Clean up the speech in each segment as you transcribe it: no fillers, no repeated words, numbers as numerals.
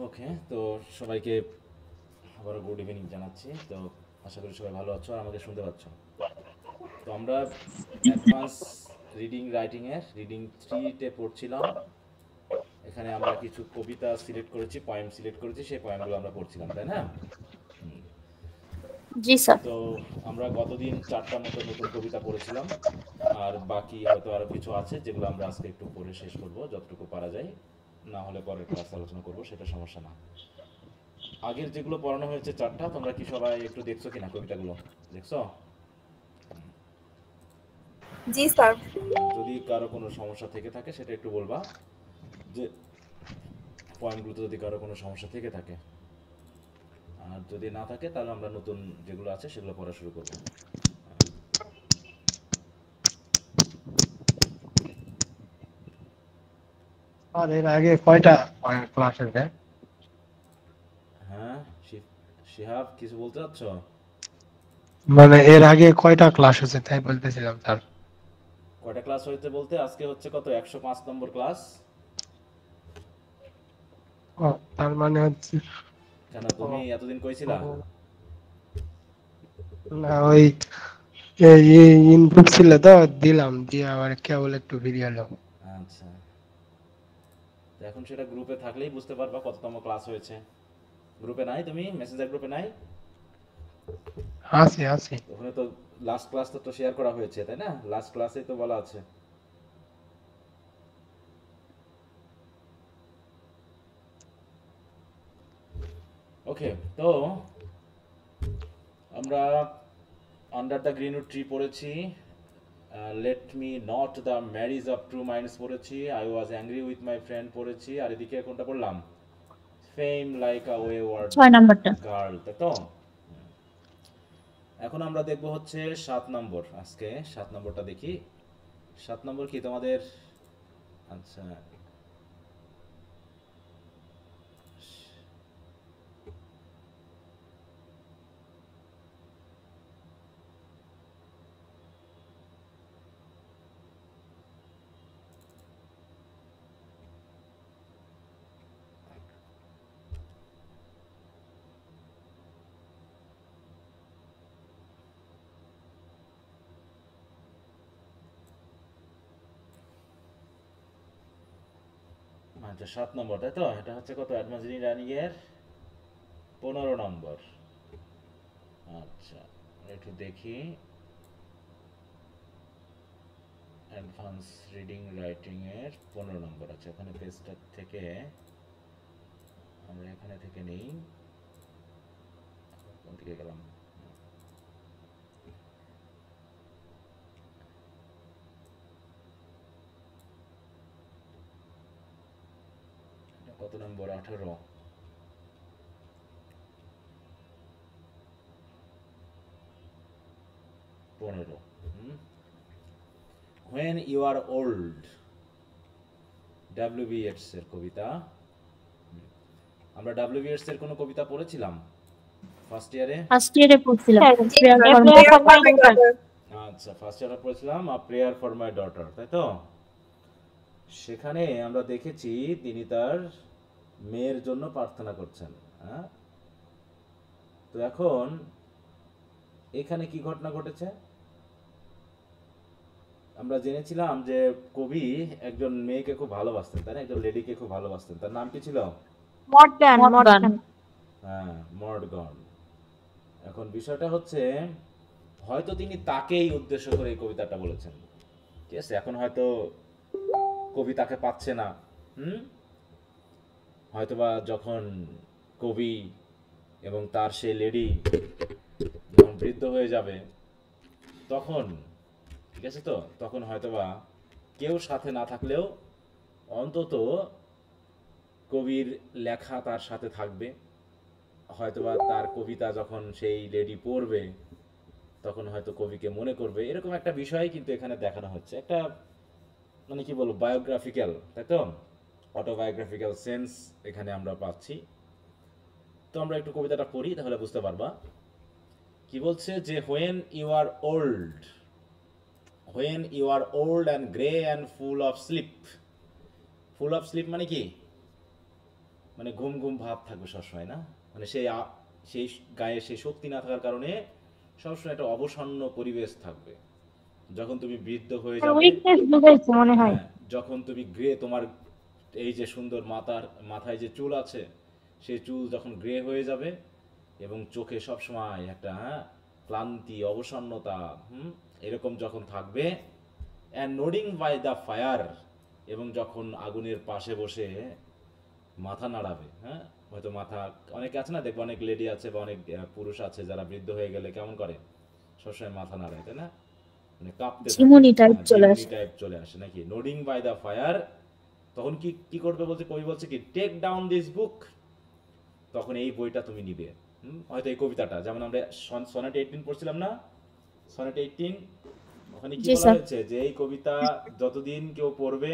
ওকে, তো সবাইকে আবারও গুড ইভিনিং জানাচ্ছি। তো আশা করি সবাই ভালো আছো আর আমাকে শুনতে পাচ্ছ। তো আমরা অ্যাডভান্স রিডিং রাইটিংয়ের রিডিং 3-তে পড়ছিলাম। এখানে আমরা কিছু কবিতা সিলেক্ট করেছি, পয়েম সিলেক্ট করেছি, সেই পয়েমগুলো আমরা পড়ছিলাম, তাই না? জি স্যার। তো আমরা গতদিন 4টা মতো নতুন কবিতা পড়েছিলাম, আর বাকি হয়তো আরও কিছু আছে যেগুলো আমরা আজকে একটু পড়ে শেষ করব যতটুকু পারা যায়, না হলে পরের ক্লাসে আলোচনা করব, সেটা সমস্যা না। আগের যেগুলো পড়ানো হয়েছে 4টা, তোমরা কি সবাই একটু দেখছো কিনা কবিতাগুলো? দেখছো? জি স্যার। যদি কারো কোনো সমস্যা থেকে থাকে সেটা একটু বলবা, যে পয়েন্টগুলোতে যদি কারো কোনো সমস্যা থেকে থাকে। আর যদি না থাকে তাহলে আমরা নতুন যেগুলো আছে সেগুলো পড়া শুরু করব। আর এর আগে কয়টা ক্লাস আছে? হ্যাঁ, শিহাব কিছু বলতে চাচ্ছ? মানে এর আগে কয়টা ক্লাস আছে তাই বলতেছিলাম স্যার। কয়টা ক্লাস হয়েছে বলতে আজকে হচ্ছে কত, 105 নম্বর ক্লাস। ও, তার মানে হচ্ছে কেন, ও, তুমি এতদিন কইছিলা? না ওই ইনপুট ছিল তো দিলাম, দিয়ে আবার কেবল একটু ভিডিও এলো। আচ্ছা, তো এখন সেটা গ্রুপে থাকলেই বুঝতে পারবা কততম ক্লাস হয়েছে। গ্রুপে নাই তুমি? মেসেঞ্জার গ্রুপে নাই? আছি আছি। ওখানে তো লাস্ট ক্লাস তো শেয়ার করা হয়েছে, তাই না? লাস্ট ক্লাসেই তো বলা আছে। ওকে, তো আমরা আন্ডার দ্য গ্রিনউড ট্রি পড়েছি, let me not the marriage of true minds পড়েছি, I was angry with my friend পড়েছি, আর এদিকে কোনটা পড়লাম? ফেম লাইক আ ওয়েওয়ার্ড 6 নাম্বারটা। গার্ল, তাই তো? এখন আমরা দেখব হচ্ছে 7 নম্বর। আজকে 7 নম্বরটা দেখি। 7 নম্বর কি তোমাদের? আচ্ছা, আচ্ছা 7 নম্বর, তাই তো? এটা হচ্ছে কত, অ্যাডভান্সড রানিং এর 15 নম্বর। আচ্ছা, একটু দেখি। অ্যাডভান্স রিডিং রাইটিং এর 15 নম্বর। আচ্ছা, এখানে পেজটা থেকে আমরা এখানে থেকে নেই। কোন দিকে গেলাম? এটা কত নম্বর? 18, 15। When you are old, W B Yeats এর কবিতা। আমরা ডাব্লিউ বি ইয়েটস এর কোনো কবিতা পড়েছিলাম ফার্স্ট ইয়ারে? ফার্স্ট ইয়ারে পড়ছিলাম জি prayer sir, for prayer for my daughter। আচ্ছা, ফার্স্ট ইয়ারে পড়েছিলাম আ প্রেয়ার ফর মাই ডটার, তাই তো? সেখানে আমরা দেখেছি তিনি তার মেয়ের জন্য প্রার্থনা করছেন। হ্যাঁ, তো এখন এখানে কি ঘটনা ঘটেছে? আমরা জেনেছিলাম যে কবি একজন মেয়েকে খুব ভালোবাসতেন, তাই না? একজন লেডিকে খুব ভালোবাসতেন। তার নাম কি ছিল? মর্গান। হ্যাঁ, মর্ডগন। এখন বিষয়টা হচ্ছে, হয়তো তিনি তাকেই উদ্দেশ্য করে এই কবিতাটা বলেছেন। ঠিক আছে, এখন হয়তো কবি তাকে পাচ্ছে না। হুম, হয়তোবা যখন কবি এবং তার সেই লেডি যখন বৃদ্ধ হয়ে যাবে তখন, ঠিক আছে তো, তখন হয়তোবা কেউ সাথে না থাকলেও অন্তত কবির লেখা তার সাথে থাকবে। হয়তোবা তার কবিতা যখন সেই লেডি পড়বে তখন হয়তো কবিকে মনে করবে। এরকম একটা বিষয় কিন্তু এখানে দেখানো হচ্ছে, একটা মানে কি বলবো, বায়োগ্রাফিক্যাল, তাই তো? অটোবায়োগ্রাফিক্যাল সেন্স এখানে আমরা পাচ্ছি। তো আমরা একটু কবিতাটা পড়ি, তাহলে বুঝতে পারবা কি বলছে। যে when you are old and grey and full of sleep. Full of sleep মানে কি? মানে ঘুম ঘুম ভাব থাকবে সবসময়, না? মানে সেই গায়ে সেই শক্তি না থাকার কারণে সবসময় একটা অবসন্ন পরিবেশ থাকবে। যখন তুমি বৃদ্ধ হয়ে যাবে, উইকনেস বুঝাইছে মনে হয়। হ্যাঁ, যখন তুমি তোমার এই যে সুন্দর মাথায় যে চুল আছে, সেই চুল যখন গ্রে হয়ে যাবে এবং চোখে সবসময় একটা ক্লান্তি, অবসন্নতা, এরকম যখন থাকবে, অ্যান্ড নোডিং বাই দ্য ফায়ার, এবং যখন আগুনের পাশে বসে মাথা নাড়াবে, হ্যাঁ, হয়তো মাথা, অনেকে আছে না, দেখবো অনেক লেডি আছে বা অনেক পুরুষ আছে যারা বৃদ্ধ হয়ে গেলে কেমন করে, সবসময় মাথা নাড়ায়, তাই না? মানে কাঁপতে থাকে, ঝিমুনি টাইপ চলে ঝিমুনি আসে। টাইপ চলে আসে নাকি, নোডিং বাই দ্য ফায়ার। তখন কি কি করবে বলছে, কবি বলছে কি, টেক ডাউন দিস বুক, তখন এই বইটা তুমি নিবে। হয়তো এই কবিতাটা, যেমন আমরা সনেট 18 পড়ছিলাম না, সনেট 18, ওখানে কি জি বলা স্যার। হয়েছে যে এই কবিতা যতদিন কেউ পড়বে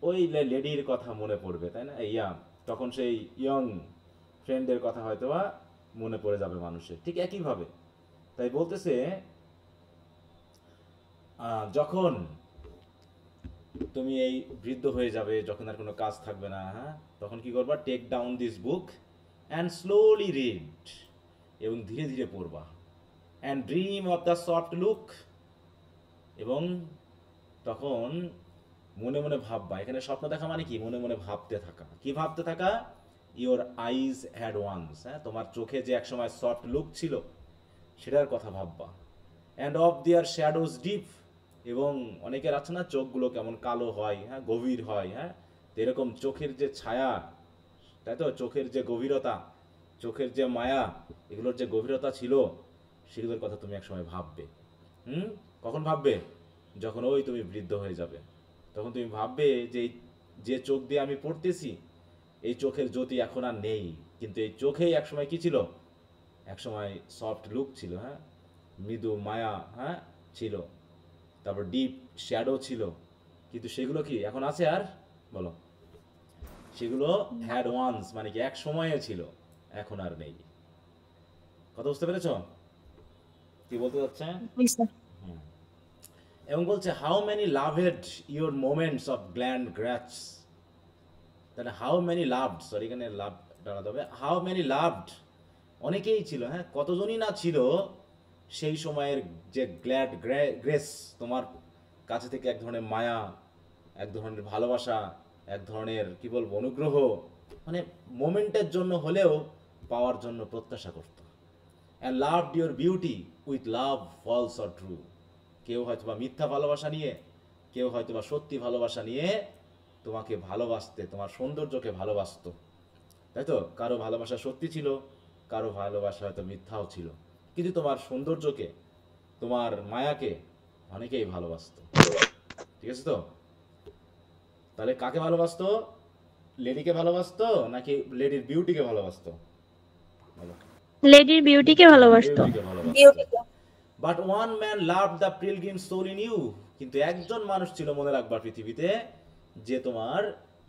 ওই লেডির কথা মনে পড়বে, তাই না? তখন সেই ইয়ং ফ্রেন্ডের কথা হয়তো বা মনে পড়ে যাবে মানুষের, ঠিক একইভাবে। তাই বলতেছে যখন তুমি এই বৃদ্ধ হয়ে যাবে, যখন আর কোনো কাজ থাকবে না, হ্যাঁ, তখন কি করবা, take down this book and slowly read, এবং ধীরে ধীরে পড়বা, and dream of the soft look, এবং তখন মনে মনে ভাববা। এখানে স্বপ্ন দেখা মানে কি, মনে মনে ভাবতে থাকা। কি ভাবতে থাকা? ইওর আইজ হ্যাড ওয়ান্স, হ্যাঁ, তোমার চোখে যে একসময় সফট লুক ছিল সেটার কথা ভাববা। And of their shadows deep, এবং অনেকের আছে না চোখগুলো কেমন কালো হয়, হ্যাঁ, গভীর হয়, হ্যাঁ, তো এরকম চোখের যে ছায়া, তাই তো, চোখের যে গভীরতা, চোখের যে মায়া, এগুলোর যে গভীরতা ছিল, সেগুলোর কথা তুমি একসময় ভাববে। কখন ভাববে? যখন ওই তুমি বৃদ্ধ হয়ে যাবে, তখন তুমি ভাববে যে যে চোখ দিয়ে আমি পড়তেছি, এই চোখের জ্যোতি এখন আর নেই, কিন্তু এই চোখেই একসময় কি ছিল, একসময় সফট লুক ছিল, হ্যাঁ, মৃদু মায়া, হ্যাঁ, ছিল, তারপর ডিপ শ্যাডো ছিল, কিন্তু সেগুলো কি এখন আছে আর? বলো। সেগুলো হ্যাড ওয়ান্স মানে কি এক সময়ে ছিল, এখন আর নেই। কথা বুঝতে পেরেছ কি বলতে যাচ্ছে? জি স্যার। হুম। এবং বলছে how many loved your moments of glad grace, তাহলে হাউ মেনি লাভড, সরি এখানে লাভ দাঁড়াতে হবে, হাউ মেনি লাভড, অনেকেই ছিল, হ্যাঁ, কতজনই না ছিল সেই সময়ের যে গ্ল্যাড গ্রেস, তোমার কাছে থেকে এক ধরনের মায়া, এক ধরনের ভালোবাসা, এক ধরনের কি বলবো অনুগ্রহ, মানে মোমেন্টের জন্য হলেও পাওয়ার জন্য প্রত্যাশা করত। And loved your beauty with love false or true, কেউ হয়তো বা মিথ্যা ভালোবাসা নিয়ে, কেউ হয়তো বা সত্যি ভালোবাসা নিয়ে তোমাকে ভালোবাসতে, তোমার সৌন্দর্যকে ভালোবাসতো, তাই তো? কারো ভালোবাসা সত্যি ছিল, কারো ভালোবাসা হয়তো মিথ্যাও ছিল, কিন্তু তোমার সৌন্দর্যকে, তোমার মায়াকে অনেকেই ভালোবাসতো। ঠিক আছে তো? তাহলে কাকে ভালোবাসতো? লেডিকে ভালোবাসতো নাকি লেডির বিউটিকে ভালোবাসতো? বলো। লেডির বিউটিকে ভালোবাসতো। বিউটিকে ভালোবাসতো। বিউটিকে। But one man loved the pilgrim soul in you, কিন্তু একজন মানুষ ছিল, মনে রাখবা, পৃথিবীতে, যে তোমার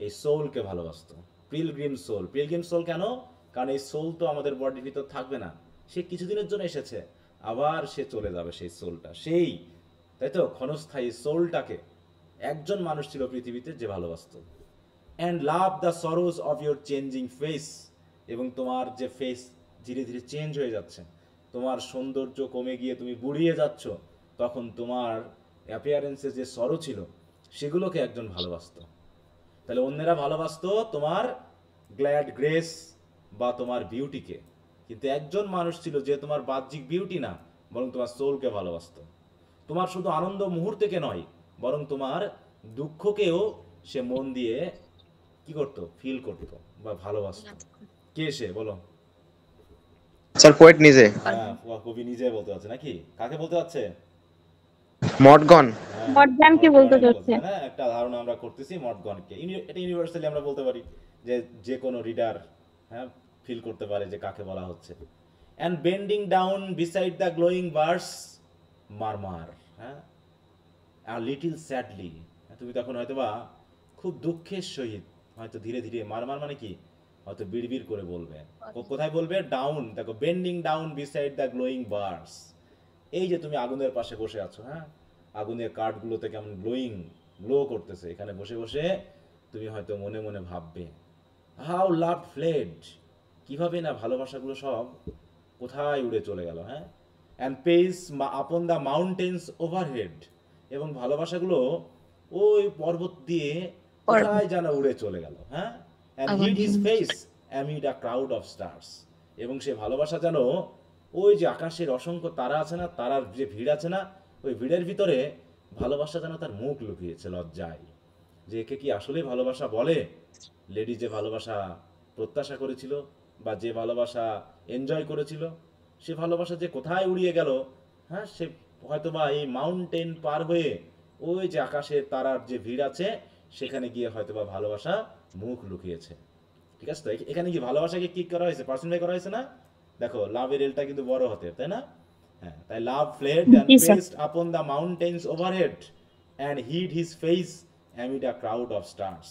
এই সোলকে ভালোবাসতো। পিলগ্রিম সোল কেন? কারণ এই সোল তো আমাদের বডির ভিতর থাকবে না, সে কিছুদিনের জন্য এসেছে, আবার সে চলে যাবে, সেই সোলটা, সেই, তাই তো, ক্ষণস্থায়ী সোলটাকে একজন মানুষ ছিল পৃথিবীতে যে ভালোবাসতো। And love the Saroj of your changing face, এবং তোমার যে ফেস ধীরে ধীরে চেঞ্জ হয়ে যাচ্ছে, তোমার সৌন্দর্য কমে গিয়ে তুমি বুড়িয়ে যাচ্ছ, তখন তোমার অ্যাপিয়ারেন্সে যে সরো ছিল সেগুলোকে একজন ভালোবাসতো। তাহলে অন্যেরা ভালোবাসতো তোমার গ্ল্যাড গ্রেস বা তোমার বিউটিকে, কিন্তু একজন মানুষ ছিল যে তোমার বাহ্যিক বিউটি না, বরং তোমার সোলকে ভালোবাসতো। তোমার শুধু আনন্দ মুহূর্তকে নয়, বরং তোমার দুঃখকেও সে মন দিয়ে কি করতো, ফিল করতো বা ভালোবাসতো। কে সে, বলো? স্যার পোয়েট নিজে, হ্যাঁ, কবি নিজে বলতে যাচ্ছে নাকি, কাকে বলতে যাচ্ছে? মর্টগন। হ্যাঁ, মর্ডগানকে বলতে মর্টগনকে চাচ্ছে। বলতে, তাই না? একটা ধারণা আমরা করতেছি মর্টগনকে, এটা ইউনিভার্সালি আমরা বলতে পারি যে যে কোনো রিডার, হ্যাঁ, ফিল করতে পারে যে কাকে বলা হচ্ছে। And bending down beside the glowing bars murmur, হ্যাঁ, আর লিটিল স্যাডলি, তুমি তখন হয়তোবা খুব দুঃখের সহিত হয়তো ধীরে ধীরে, মারমার মানে কি, হয়তো বিড়বিড় করে বলবে। কোথায় বলবে? ডাউন, দেখো, bending down beside the glowing bars, এই যে তুমি আগুনের পাশে বসে আছো, হ্যাঁ, আগুনের কাঠগুলোতে কেমন গ্লো করতেছে, এখানে বসে বসে তুমি হয়তো মনে মনে ভাববে হাউ লাভ ফ্লেড, কিভাবে না ভালোবাসাগুলো সব কোথায় উড়ে চলে গেল, হ্যাঁ। অ্যান্ড পেস আপন দ্য মাউন্টেন্স ওভারহেড, এবং ভালোবাসাগুলো ওই পর্বত দিয়ে কোথায় যেন উড়ে চলে গেল, হ্যাঁ। And hid his face amid a crowd of stars, এবং সে ভালোবাসা যেন ওই যে আকাশের অসংখ্য তারা আছে না, তারার যে ভিড় আছে না, ওই ভিড়ের ভিতরে ভালোবাসা যেন তার মুখ লুকিয়েছে লজ্জায়, যে একে কি আসলেই ভালোবাসা বলে। লেডি যে ভালোবাসা প্রত্যাশা করেছিল বা যে ভালোবাসা এনজয় করেছিল, সে ভালোবাসা যে কোথায় উড়িয়ে গেল, হ্যাঁ। সে হয়তোবা এই মাউন্টেন পার হয়ে ওই যে আকাশের তারার যে ভিড় আছে সেখানে গিয়ে হয়তোবা ভালোবাসা মুখ লুকিয়েছে। ঠিক আছে, তো এখানে কি ভালোবাসাকে কি করা হয়েছে, পার্সোনালি করা হয়েছে না। দেখো লাভের এলটা কিন্তু বড় হতে, তাই না। হ্যাঁ, তাই লাভ ফ্লেড অ্যান্ড জি sir. Pressed upon the mountains overhead and hid his face amid a crowd of stars.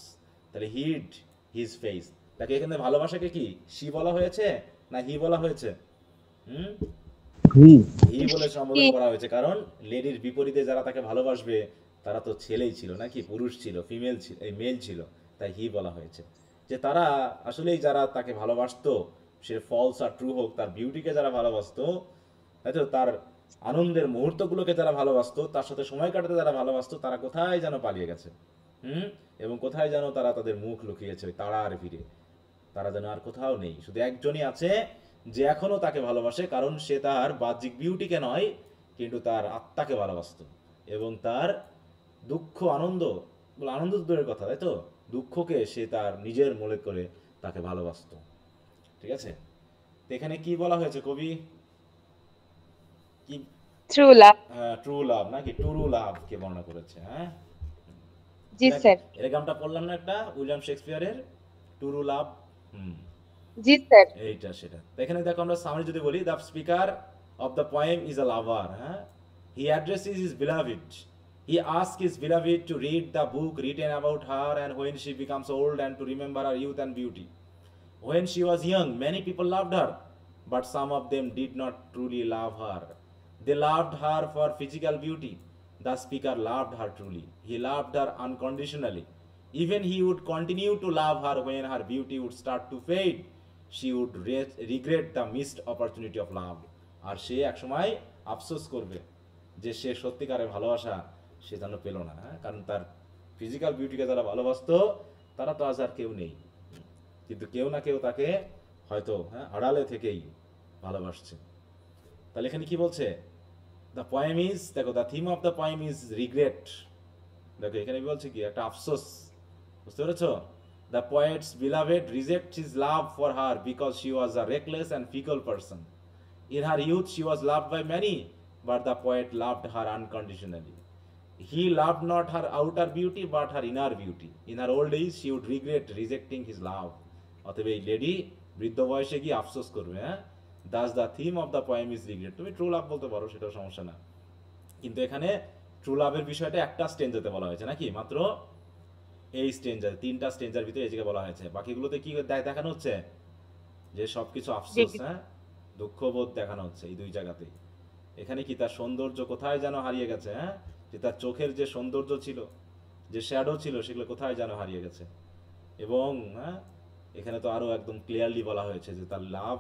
তাহলে হিড হিজ ফেস, তাকে এখানে ভালোবাসাকে কি সি বলা হয়েছে না হি বলা হয়েছে? হুম, হি বলে সম্বোধন করা হয়েছে, কারণ লেডির বিপরীতে যারা তাকে ভালোবাসবে তারা তো ছেলেই ছিল নাকি, পুরুষ ছিল, ফিমেল ছিল, এই মেল ছিল, তাই হি বলা হয়েছে। যে তারা আসলেই যারা তাকে ভালোবাসতো, সে ফলস আর ট্রু হোক, তার বিউটিকে যারা ভালোবাসতো, তাই তো, তার আনন্দের মুহূর্তগুলোকে যারা ভালোবাসতো, তার সাথে সময় কাটাতে যারা ভালোবাসতো, তারা কোথায় যেন পালিয়ে গেছে। হুম, এবং কোথায় যেন তারা তাদের মুখ লুকিয়েছে ওই তারার ভিড়ে। তারা যেন আর কোথাও নেই, শুধু একজনই আছে যে এখনো তাকে ভালোবাসে, কারণ সে তার বাহ্যিক বিউটিকে নয় কিন্তু তার আত্মাকে ভালোবাসতো, এবং তার দুঃখ আনন্দ, বলে আনন্দ তো দূরের কথা, তাই তো, দুঃখকে সে তার নিজের মনে করে তাকে ভালোবাসতো। ঠিক আছে, তো এখানে কি বলা হয়েছে কবি, কি ট্রু লাভ। ট্রু লাভ নাকি টুরু লাভ কে বর্ণনা করেছে, হ্যাঁ। জি স্যার। এরকমটা পড়লাম না একটা উইলিয়াম শেক্সপিয়ারের টুরু লাভ। হুম, জি স্যার। এইটা সেটা। তো এখানে দেখো আমরা সামনে যদি বলি, the speaker of the poem is a lover, হ্যাঁ। He addresses his beloved, he ask his beloved to read the book written about her and when she becomes old and to remember her youth and beauty. When she was young, many people loved her, but some of them did not truly love her. They loved her for physical beauty. The speaker loved her truly. He loved her unconditionally. Even he would continue to love her when her beauty would start to fade. She would regret the missed opportunity of love. আর সে একসময় আফসোস করবে যে সে সত্যিকারের ভালোবাসা সে যেন পেল না, হ্যাঁ? কারণ তার ফিজিক্যাল বিউটিকে যারা ভালোবাসতো তারা তো আজ আর কেউ নেই, কিন্তু কেউ না কেউ তাকে হয়তো, হ্যাঁ, আড়ালে থেকেই ভালোবাসছে। তাহলে এখানে কি বলছে, দ্য পোয়েম ইজ, দেখো the theme of the poem is regret. দেখো এখানে বলছে কি একটা আফসোস, বুঝতে পেরেছো। The poet's beloved reject his love for her because she was a reckless and fickle person. In her youth she was loved by many, but the poet loved her unconditionally. He loved not her outer beauty but her inner beauty. In her old age she would regret rejecting his love. অতএব এই lady বৃদ্ধ বয়সে গিয়ে আফসোস করবে, হ্যাঁ। Das the theme of the poem is regret. তুমি true love বলতে পারো, সেটাও সমস্যা না, কিন্তু এখানে ট্রু লাভের বিষয়টা একটা স্টেঞ্জাতে বলা হয়েছে নাকি, মাত্র এই স্টেঞ্জার, তিনটা স্টেঞ্জার ভিতরে এই জায়গায় বলা হয়েছে। বাকিগুলোতে কি দেখানো হচ্ছে, যে সবকিছু আফসোস, হ্যাঁ, দুঃখবোধ দেখানো হচ্ছে এই দুই জায়গাতেই। এখানে কি তার সৌন্দর্য কোথায় যেন হারিয়ে গেছে, হ্যাঁ, যে তার চোখের যে সৌন্দর্য ছিল, যে শ্যাডো ছিল, সেগুলো কোথায় যেন হারিয়ে গেছে। এবং হ্যাঁ, এখানে তো আরো একদম ক্লিয়ারলি বলা হয়েছে যে তার লাভ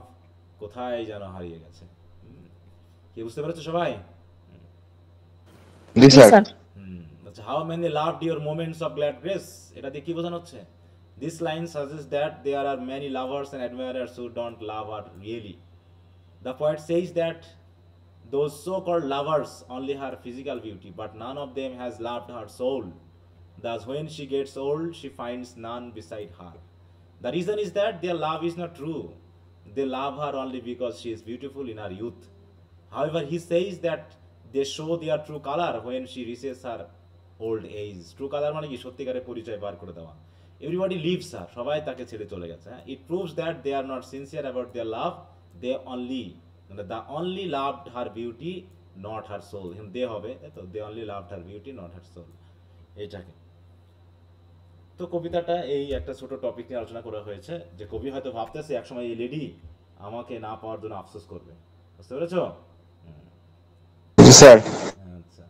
কোথায় যেন হারিয়ে গেছে। কি বুঝতে পেরেছো সবাই? জি স্যার। আচ্ছা, how many loved your moments of glad grace, এটা দিয়ে কি বোঝানো হচ্ছে? This line suggest that there are many lovers and admirers who don't love her really. The poet says that those so-called lovers only her physical beauty, but none of them has loved her soul. Thus, when she gets old, she finds none beside her. The reason is that their love is not true. They love her only because she is beautiful in her youth. However, he says that they show their true color when she reaches her old age. True color মানে কি, সত্যিকারের পরিচয় বার করে দেওয়া। Everybody leaves her, সবাই তাকে ছেড়ে চলে গেছে। It proves that they are not sincere about their love. They only the only loved her beauty, not her soul. they হবে, তাই তো, they only loved her beauty, not her soul, এইটাকে। তো কবিতাটা এই একটা ছোট টপিক নিয়ে আলোচনা করা হয়েছে, যে কবি হয়তো ভাবতেছে একসময় এই লেডি আমাকে না পাওয়ার জন্য আফসোস করবে, বুঝতে পেরেছো? জি স্যার। আচ্ছা,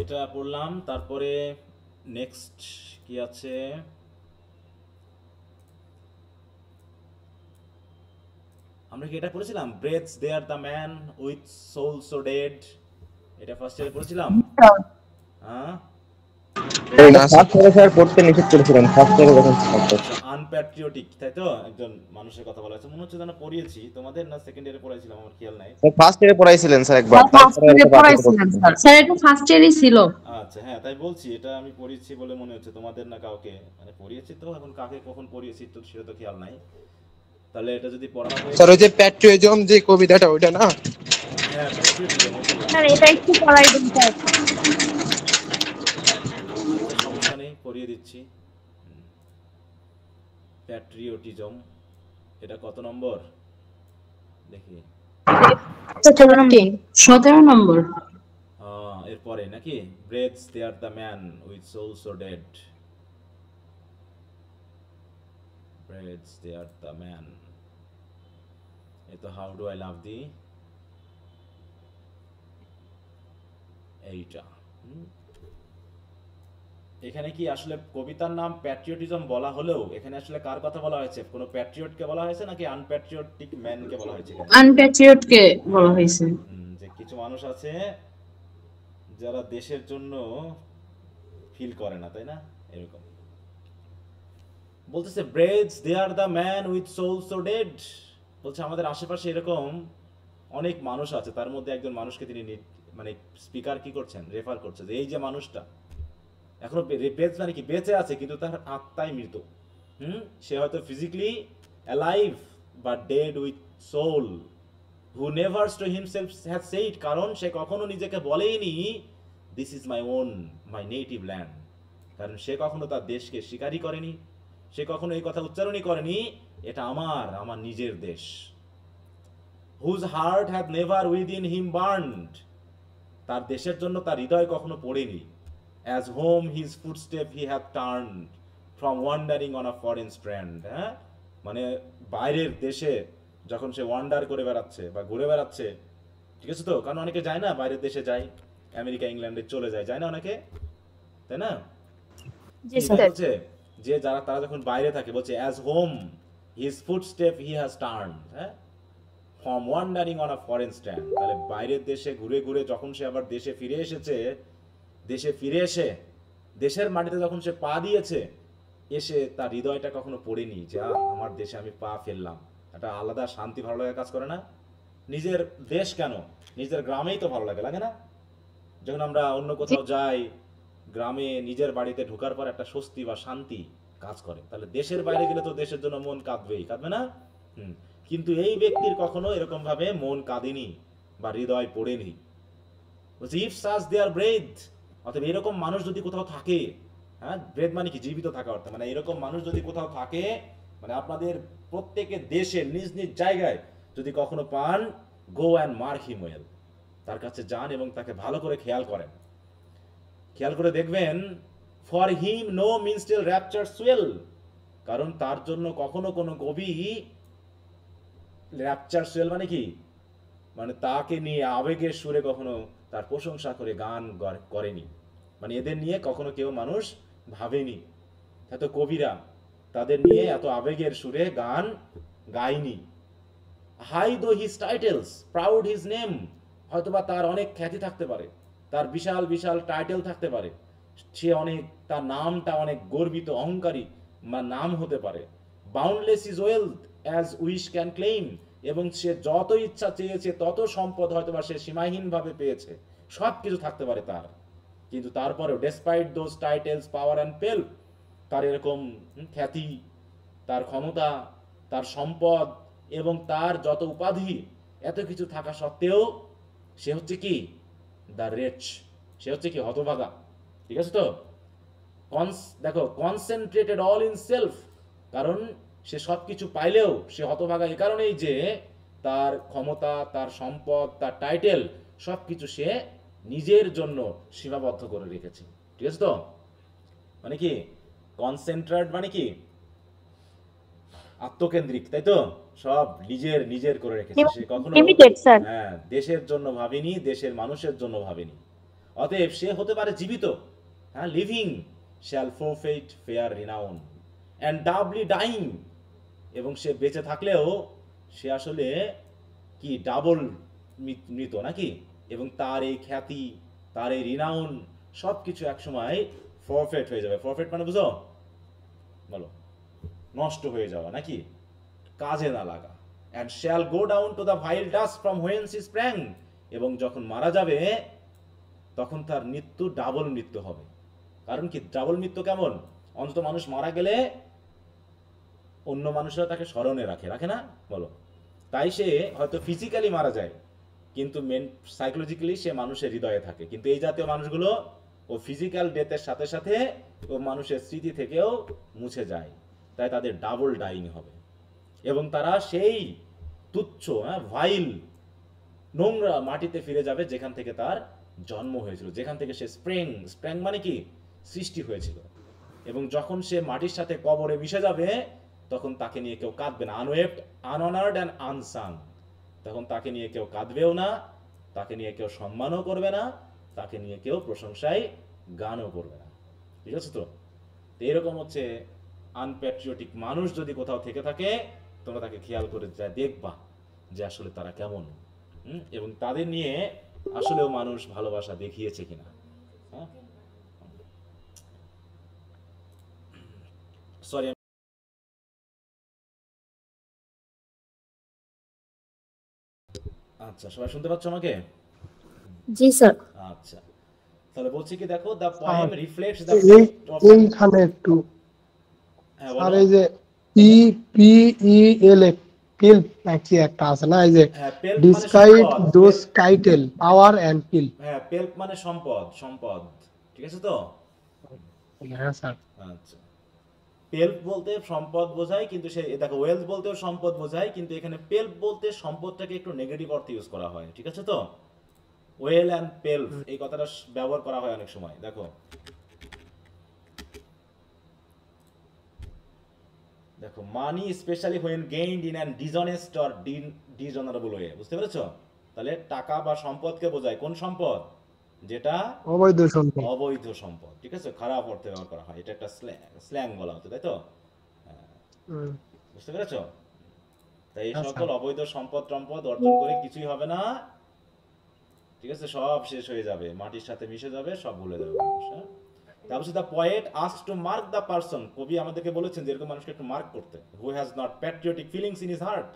এটা পড়লাম। তারপরে নেক্সট কি আছে? আমরা কি এটা পড়েছিলাম, breathes they are the man with soul so ডেড? এটা ফার্স্ট ইয়ারে পড়েছিলাম। হ্যাঁ, না স্যার। ফার্স্ট ইয়ারে স্যার পড়তে নিষেধ করেছিলেন, ফার্স্ট ইয়ারে যখন ছাত্র। আনপ্যাট্রিয়টিক, তাই তো? একজন মানুষের কথা বলা হয়েছে, মনে হচ্ছে যেন পড়িয়েছি তোমাদের, না সেকেন্ড ইয়ারে পড়াইছিলাম, আমার খেয়াল নাই। স্যার ফার্স্ট ইয়ারে পড়াইছিলেন স্যার একবার, ফার্স্ট তারপরে ইয়ারে হয়তো বাকিটা পড়াইছিলেন পড়ছেন। স্যার, স্যার এটা ফার্স্ট ইয়ারই ছিল। আচ্ছা, হ্যাঁ তাই বলছি, এটা আমি পড়িয়েছি বলে মনে হচ্ছে, তোমাদের না কাউকে মানে পড়িয়েছি তো, এখন কাকে কখন পড়িয়েছি তো সেটা তো খেয়াল নাই। তাহলে এটা যদি পড়ানো হয়, স্যার ওই যে প্যাট্রিয়টিজম যে কবিতাটা ওইটা না? হ্যাঁ patriotism, ওইটাই। স্যার এটা একটু পড়াই দিন স্যার। আচ্ছা সমস্যা নেই, পড়িয়ে দিচ্ছি। প্যাট্রিয়টিজম, এটা কত নম্বর দেখি? 17 নম্বর। এরপরে নাকি breathes they are the man with soul so dead, breathes they are the man, এই তো how do I love thee, এইটা। এখানে কি আসলে কবিতার নাম প্যাট্রিয়টিজম বলা হলেও এখানে আসলে কার কথা বলা হয়েছে? কোনো প্যাট্রিয়টকে বলা হয়েছে নাকি আনপ্যাট্রিয়টিক ম্যানকে বলা হয়েছে এখানে? আনপ্যাট্রিয়টকে বলা হয়েছে। যে কিছু মানুষ আছে যারা দেশের জন্য ফিল করে না, তাই না? এরকম বলতেছে, breathes they are the man with soul so ডেড। বলছে আমাদের আশেপাশে এরকম অনেক মানুষ আছে, তার মধ্যে একজন মানুষকে তিনি মানে স্পিকার কি করছেন, রেফার করছে যে এই যে মানুষটা এখনো বেঁচে, মানে কি বেঁচে আছে কিন্তু তার আত্মাই মৃত। সে হয়তো physically alive but dead with soul, who never to himself has said, কারণ সে কখনো নিজেকে বলেইনি this is my own, my native land, কারণ সে কখনো তার দেশকে স্বীকারই করেনি, সে কখনো এই কথা উচ্চারণই করেনি এটা আমার আমার নিজের দেশ। Whose heart have never within him burned, তার দেশের জন্য তার হৃদয় কখনো পড়েনি। As home his footstep he hath turned from wandering on a foreign strand, হ্যাঁ, মানে বাইরের দেশে যখন সে ওয়ান্ডার করে বেড়াচ্ছে বা ঘুরে বেড়াচ্ছে, ঠিক আছে তো? কারণ অনেকে যায় না, বাইরের দেশে যায়, আমেরিকা ইংল্যান্ডে চলে যায়, যায় না অনেকে, তাই না? জি স্যার। বলছে যে যারা তারা যখন বাইরে থাকে, বলছে as home his footstep he has turned, হ্যাঁ, from wandering on a foreign strand, তাহলে বাইরের দেশে ঘুরে ঘুরে যখন সে আবার দেশে ফিরে এসেছে, দেশে ফিরে এসে দেশের মাটিতে যখন সে পা দিয়েছে, এসে তার হৃদয়টা কখনো পড়েনি যে আমার দেশে আমি পা ফেললাম, একটা আলাদা শান্তি, ভালো লাগা কাজ করে না? নিজের দেশ কেন, নিজের গ্রামেই তো ভালো লাগে, লাগে না? যখন আমরা অন্য কোথাও যাই, গ্রামে নিজের বাড়িতে ঢোকার পর একটা স্বস্তি বা শান্তি কাজ করে, তাহলে দেশের বাইরে গেলে তো দেশের জন্য মন কাঁদবেই, কাঁদবে না? কিন্তু এই ব্যক্তির কখনো এরকম ভাবে মন কাঁদেনি বা হৃদয় পড়েনি। বলছে ইফ সাচ দেয়ার ব্রেথ, অর্থাৎ এরকম মানুষ যদি কোথাও থাকে, হ্যাঁ, ব্রেথ মানে কি জীবিত থাকা অর্থ, মানে এরকম মানুষ যদি কোথাও থাকে, মানে আপনাদের প্রত্যেকের দেশে নিজ নিজ জায়গায় যদি কখনো পান, go and mark him well, তার কাছে যান এবং তাকে ভালো করে খেয়াল করেন, খেয়াল করে দেখবেন, ফর হিম নো মিনস্টেল র্যাপচার সুয়েল, কারণ তার জন্য কখনো কোনো কবি র্যাপচার সুয়েল মানে কি, মানে তাকে নিয়ে আবেগের সুরে কখনো তার প্রশংসা করে গান করেনি, মানে এদের নিয়ে কখনো কেউ মানুষ ভাবেনি, এত কবিরা তাদের নিয়ে এত আবেগের সুরে গান গায়নি। High though his titles proud his name, হয়তোবা তার অনেক খ্যাতি থাকতে পারে, তার বিশাল বিশাল টাইটেল থাকতে পারে, সে অনেক, তার নামটা অনেক গর্বিত অহংকারী বা নাম হতে পারে। Boundless is wealth as wish can claim, এবং সে যত ইচ্ছা চেয়েছে তত সম্পদ হয়তোবা সে সীমাহীন ভাবে পেয়েছে, সব কিছু থাকতে পারে তার, কিন্তু তারপরেও despite those titles power and পেল, তার এরকম খ্যাতি, তার ক্ষমতা, তার সম্পদ এবং তার যত উপাধি, এত কিছু থাকা সত্ত্বেও সে হচ্ছে কি দ্য রেচ, সে হচ্ছে কি হতভাগা, ঠিক আছে তো? দেখো, কনসেন্ট্রেটেড অল ইন সেলফ, কারণ সে সবকিছু পাইলেও সে হতভাগা এই কারণেই যে তার ক্ষমতা, তার সম্পদ, তার টাইটেল সবকিছু সে নিজের জন্য সীমাবদ্ধ করে রেখেছে, ঠিক আছে তো? মানে কি কনসেন্ট্রেট মানে কি আত্মকেন্দ্রিক, তাই তো? সব নিজের নিজের করে রেখেছে, সে কখনো লিমিটেড স্যার। হ্যাঁ দেশের জন্য ভাবেনি, দেশের মানুষের জন্য ভাবেনি। অতএব সে হতে পারে জীবিত, হ্যাঁ, living shall forfeit fair renown and doubly dying, এবং সে বেঁচে থাকলেও সে আসলে কি ডাবল মৃত নাকি, এবং তার এই খ্যাতি, তার এই রিনাউন সব কিছু একসময় ফরফেট হয়ে যাবে। ফরফেট মানে বুঝো, বলো, নষ্ট হয়ে যাওয়া নাকি, কাজে না লাগা। And shall go down to the vile dust from whence he sprang, এবং যখন মারা যাবে তখন তার মৃত্যু ডাবল মৃত্যু হবে। কারণ কি, ডাবল মৃত্যু কেমন, অন্তত মানুষ মারা গেলে অন্য মানুষরা তাকে স্মরণে রাখে না, বলো। তাই সে হয়তো ফিজিক্যালি মারা যায়, কিন্তু সাইকোলজিক্যালি সে মানুষের হৃদয়ে থাকে। কিন্তু এই জাতীয় মানুষগুলো ও ফিজিক্যাল ডেথের সাথে সাথে ও মানুষের স্মৃতি থেকেও মুছে যায়, তাই তাদের ডাবল ডাইং হবে। এবং তারা সেই তুচ্ছ, ভাইল, নোংরা মাটিতে ফিরে যাবে যেখান থেকে তার জন্ম হয়েছিল, যেখান থেকে সে স্প্র্যাং মানে কি, সৃষ্টি হয়েছিল। এবং যখন সে মাটির সাথে কবরে মিশে যাবে তখন তাকে নিয়ে কেউ কাঁদবে না, আনওয়েপ্ট, আনঅনার্ড অ্যান্ড আনসাং। তখন তাকে নিয়ে কেউ কাঁদবেও না, তাকে নিয়ে কেউ সম্মানও করবে না, তাকে নিয়ে কেউ প্রশংসায় গানও করবে না। ঠিক আছে তো? এরকম হচ্ছে আনপ্যাট্রিয়টিক মানুষ যদি কোথাও থেকে থাকে, তোমরা তাকে খেয়াল করে যা দেখবা যে আসলে তারা কেমন, এবং তাদের নিয়ে আসলেও মানুষ ভালোবাসা দেখিয়েছে কিনা। হ্যাঁ, সরি, আচ্ছা, সবাই শুনতে পাচ্ছ আমাকে? জি স্যার। আচ্ছা, তাহলে বলছি কি, দেখো, দ্য পোয়েম রিফ্লেক্টস দ্য এইখানে একটু হ্যাঁ আর বলো। এই যে পি পি ই এল এ পিল নাকি একটা আছে না, এই যে হ্যাঁ, পেল্প মানে ডিসক্রাইব সম্পদ। দোজ টাইটেল পাওয়ার এন্ড পিল। হ্যাঁ, পেল্প মানে সম্পদ, সম্পদ, ঠিক আছে তো? হ্যাঁ স্যার। আচ্ছা, পেল্প বলতে সম্পদ বোঝায়, কিন্তু সে দেখো, ওয়েলথ বলতেও সম্পদ বোঝায়, কিন্তু এখানে পেল্প বলতে সম্পদটাকে একটু নেগেটিভ অর্থে ইউজ করা হয়, ঠিক আছে তো? ওয়েল অ্যান্ড পেল্প এই কথাটা ব্যবহার করা হয় অনেক সময়। দেখো দেখো money specially when gained in an dishonest or dishonourable way, বুঝতে পেরেছো? তাহলে টাকা বা সম্পদকে বোঝায় কোন সম্পদ, যেটা অবৈধ সম্পদ। অবৈধ সম্পদ, ঠিক আছে, খারাপ অর্থে ব্যবহার করা হয়, এটা একটা স্ল্যাং বলা হতো, তাই তো? বুঝতে পেরেছো? তাই এই সকল অবৈধ সম্পদ টম্পদ অর্জন করে কিছুই হবে না, ঠিক আছে, সব শেষ হয়ে যাবে, মাটির সাথে মিশে যাবে, সব ভুলে যাবে মানুষ। তারপর the poet asked to mark the person, কবি আমাদেরকে বলেছেন যে এরকম মানুষকে একটু মার্ক করতে, who has not patriotic feelings in his heart,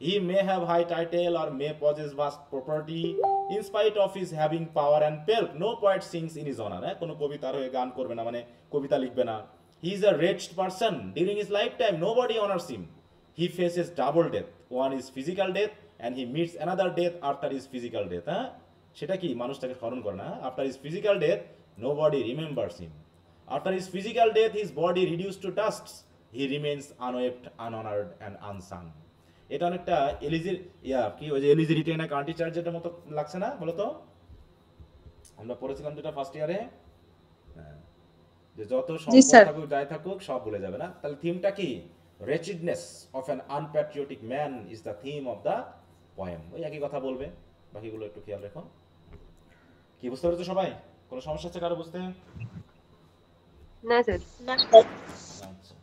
he may have high title or may possess vast property in spite of his having power and pelf, no poet sings in his honour. কোনো কবি তার হয়ে গান করবে না, মানে কবিতা লিখবে না। He is a wretched person, during his life time nobody honours him, he faces double death, one is physical death and he meets another death after is physical death. হ্যাঁ, সেটা কি, মানুষ তাকে স্মরণ করে না। After is physical death nobody remembers him, after his physical death his body reduced to dust, he remains unwept, unhonored and unsung। এটা অনেকটা এলিজির কি, ওই যে এলিজি রিটেন আ কান্ট্রি চার্জের মতো লাগছে না, বলো তো? আমরা পড়েছিলাম যেটা ফার্স্ট ইয়ারে, যে যত সম্পদ থাকুক যাই থাকুক সব ভুলে যাবে না। তাহলে থিমটা কি, wretchedness of an unpatriotic man is the theme of the poem। ওই একই কথা বলবে, বাকিগুলো একটু খেয়াল রেখো। কি বুঝতে পেরেছো সবাই? কোনো সমস্যা আছে কারো বুঝতে? না স্যার। আচ্ছা,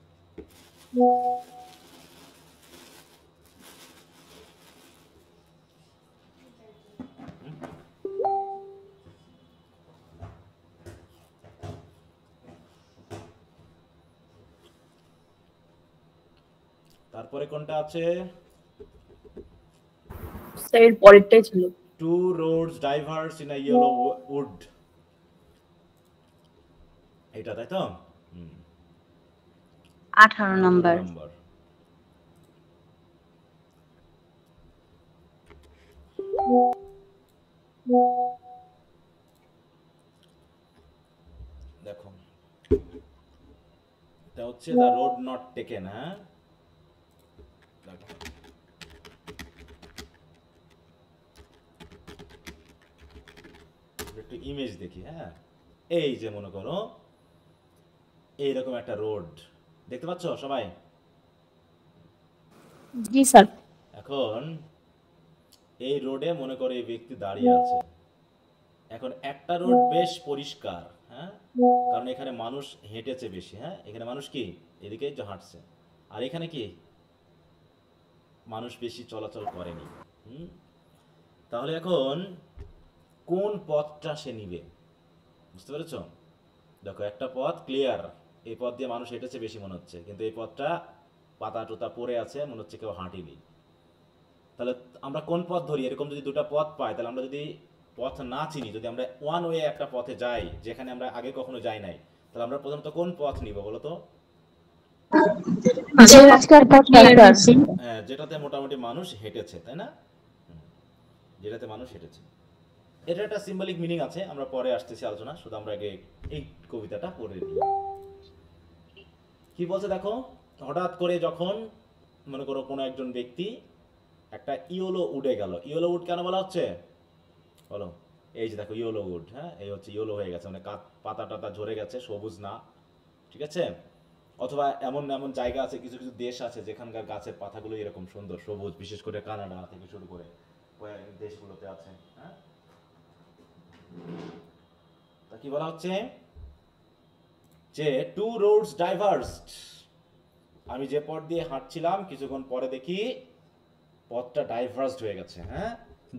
তারপরে কোনটা আছে? স্যার এর পরেরটাই ছিল two roads diverged in a yellow wood, এটা তাই তো? 18 নাম্বার। দেখো, এটা হচ্ছে দ্য রোড নট টেকেন। হ্যাঁ, দেখো, একটু ইমেজ দেখি। হ্যাঁ, এই যে মনে করো এইরকম একটা রোড দেখতে পাচ্ছ সবাই? জি স্যার। এখন এই রোডে মনে করো এই ব্যক্তি দাঁড়িয়ে আছে, এখন একটা রোড বেশ পরিষ্কার, হ্যাঁ, কারণ এখানে মানুষ হেঁটেছে বেশি, হ্যাঁ, এখানে মানুষ কি এদিকে যে হাঁটছে, আর এখানে কি মানুষ বেশি চলাচল করেনি। হুম, তাহলে এখন কোন পথটা সে নিবে, বুঝতে পেরেছো? দেখো একটা পথ ক্লিয়ার, এই পথ দিয়ে মানুষ হেঁটেছে বেশি মনে হচ্ছে, কিন্তু এই পথটা পাতা টোতা পড়ে আছে, মনে হচ্ছে কেউ হাঁটেনি। তাহলে আমরা কোন পথ ধরি? এরকম যদি দুটো পথ পাই, তাহলে আমরা যদি পথ না চিনি, যদি আমরা ওয়ান ওয়ে একটা পথে যাই যেখানে আমরা আগে কখনো যাই নাই, তাহলে আমরা প্রথমত কোন পথ নিব বলো তো? হ্যাঁ, যেটাতে মোটামুটি মানুষ হেঁটেছে, তাই না? যেটাতে মানুষ হেঁটেছে। এটা একটা সিম্বলিক মিনিং আছে, আমরা পরে আসতেছি আলোচনা, শুধু আমরা আগে এই কবিতাটা পড়ে নিই। কি বলছে দেখো, হঠাৎ করে যখন মনে করো কোনো একজন ব্যক্তি একটা ইয়েলো উডে গেল। ইয়েলো উড কেন বলা হচ্ছে বলো? এই যে দেখো ইয়েলো উড, হ্যাঁ, এই হচ্ছে ইয়েলো হয়ে গেছে, মানে পাতা টাতা ঝরে গেছে, সবুজ না, ঠিক আছে? অথবা এমন এমন জায়গা আছে, কিছু কিছু দেশ আছে যেখানকার গাছের পাতাগুলো এরকম সুন্দর সবুজ, বিশেষ করে কানাডা থেকে শুরু করে দেশগুলোতে আছে, হ্যাঁ। তা কি বলা হচ্ছে যে টু রোডস ডাইভার্সড, আমি যে পথ দিয়ে হাঁটছিলাম কিছুক্ষণ পরে দেখি পথটা ডাইভার্সড হয়ে গেছে, হ্যাঁ,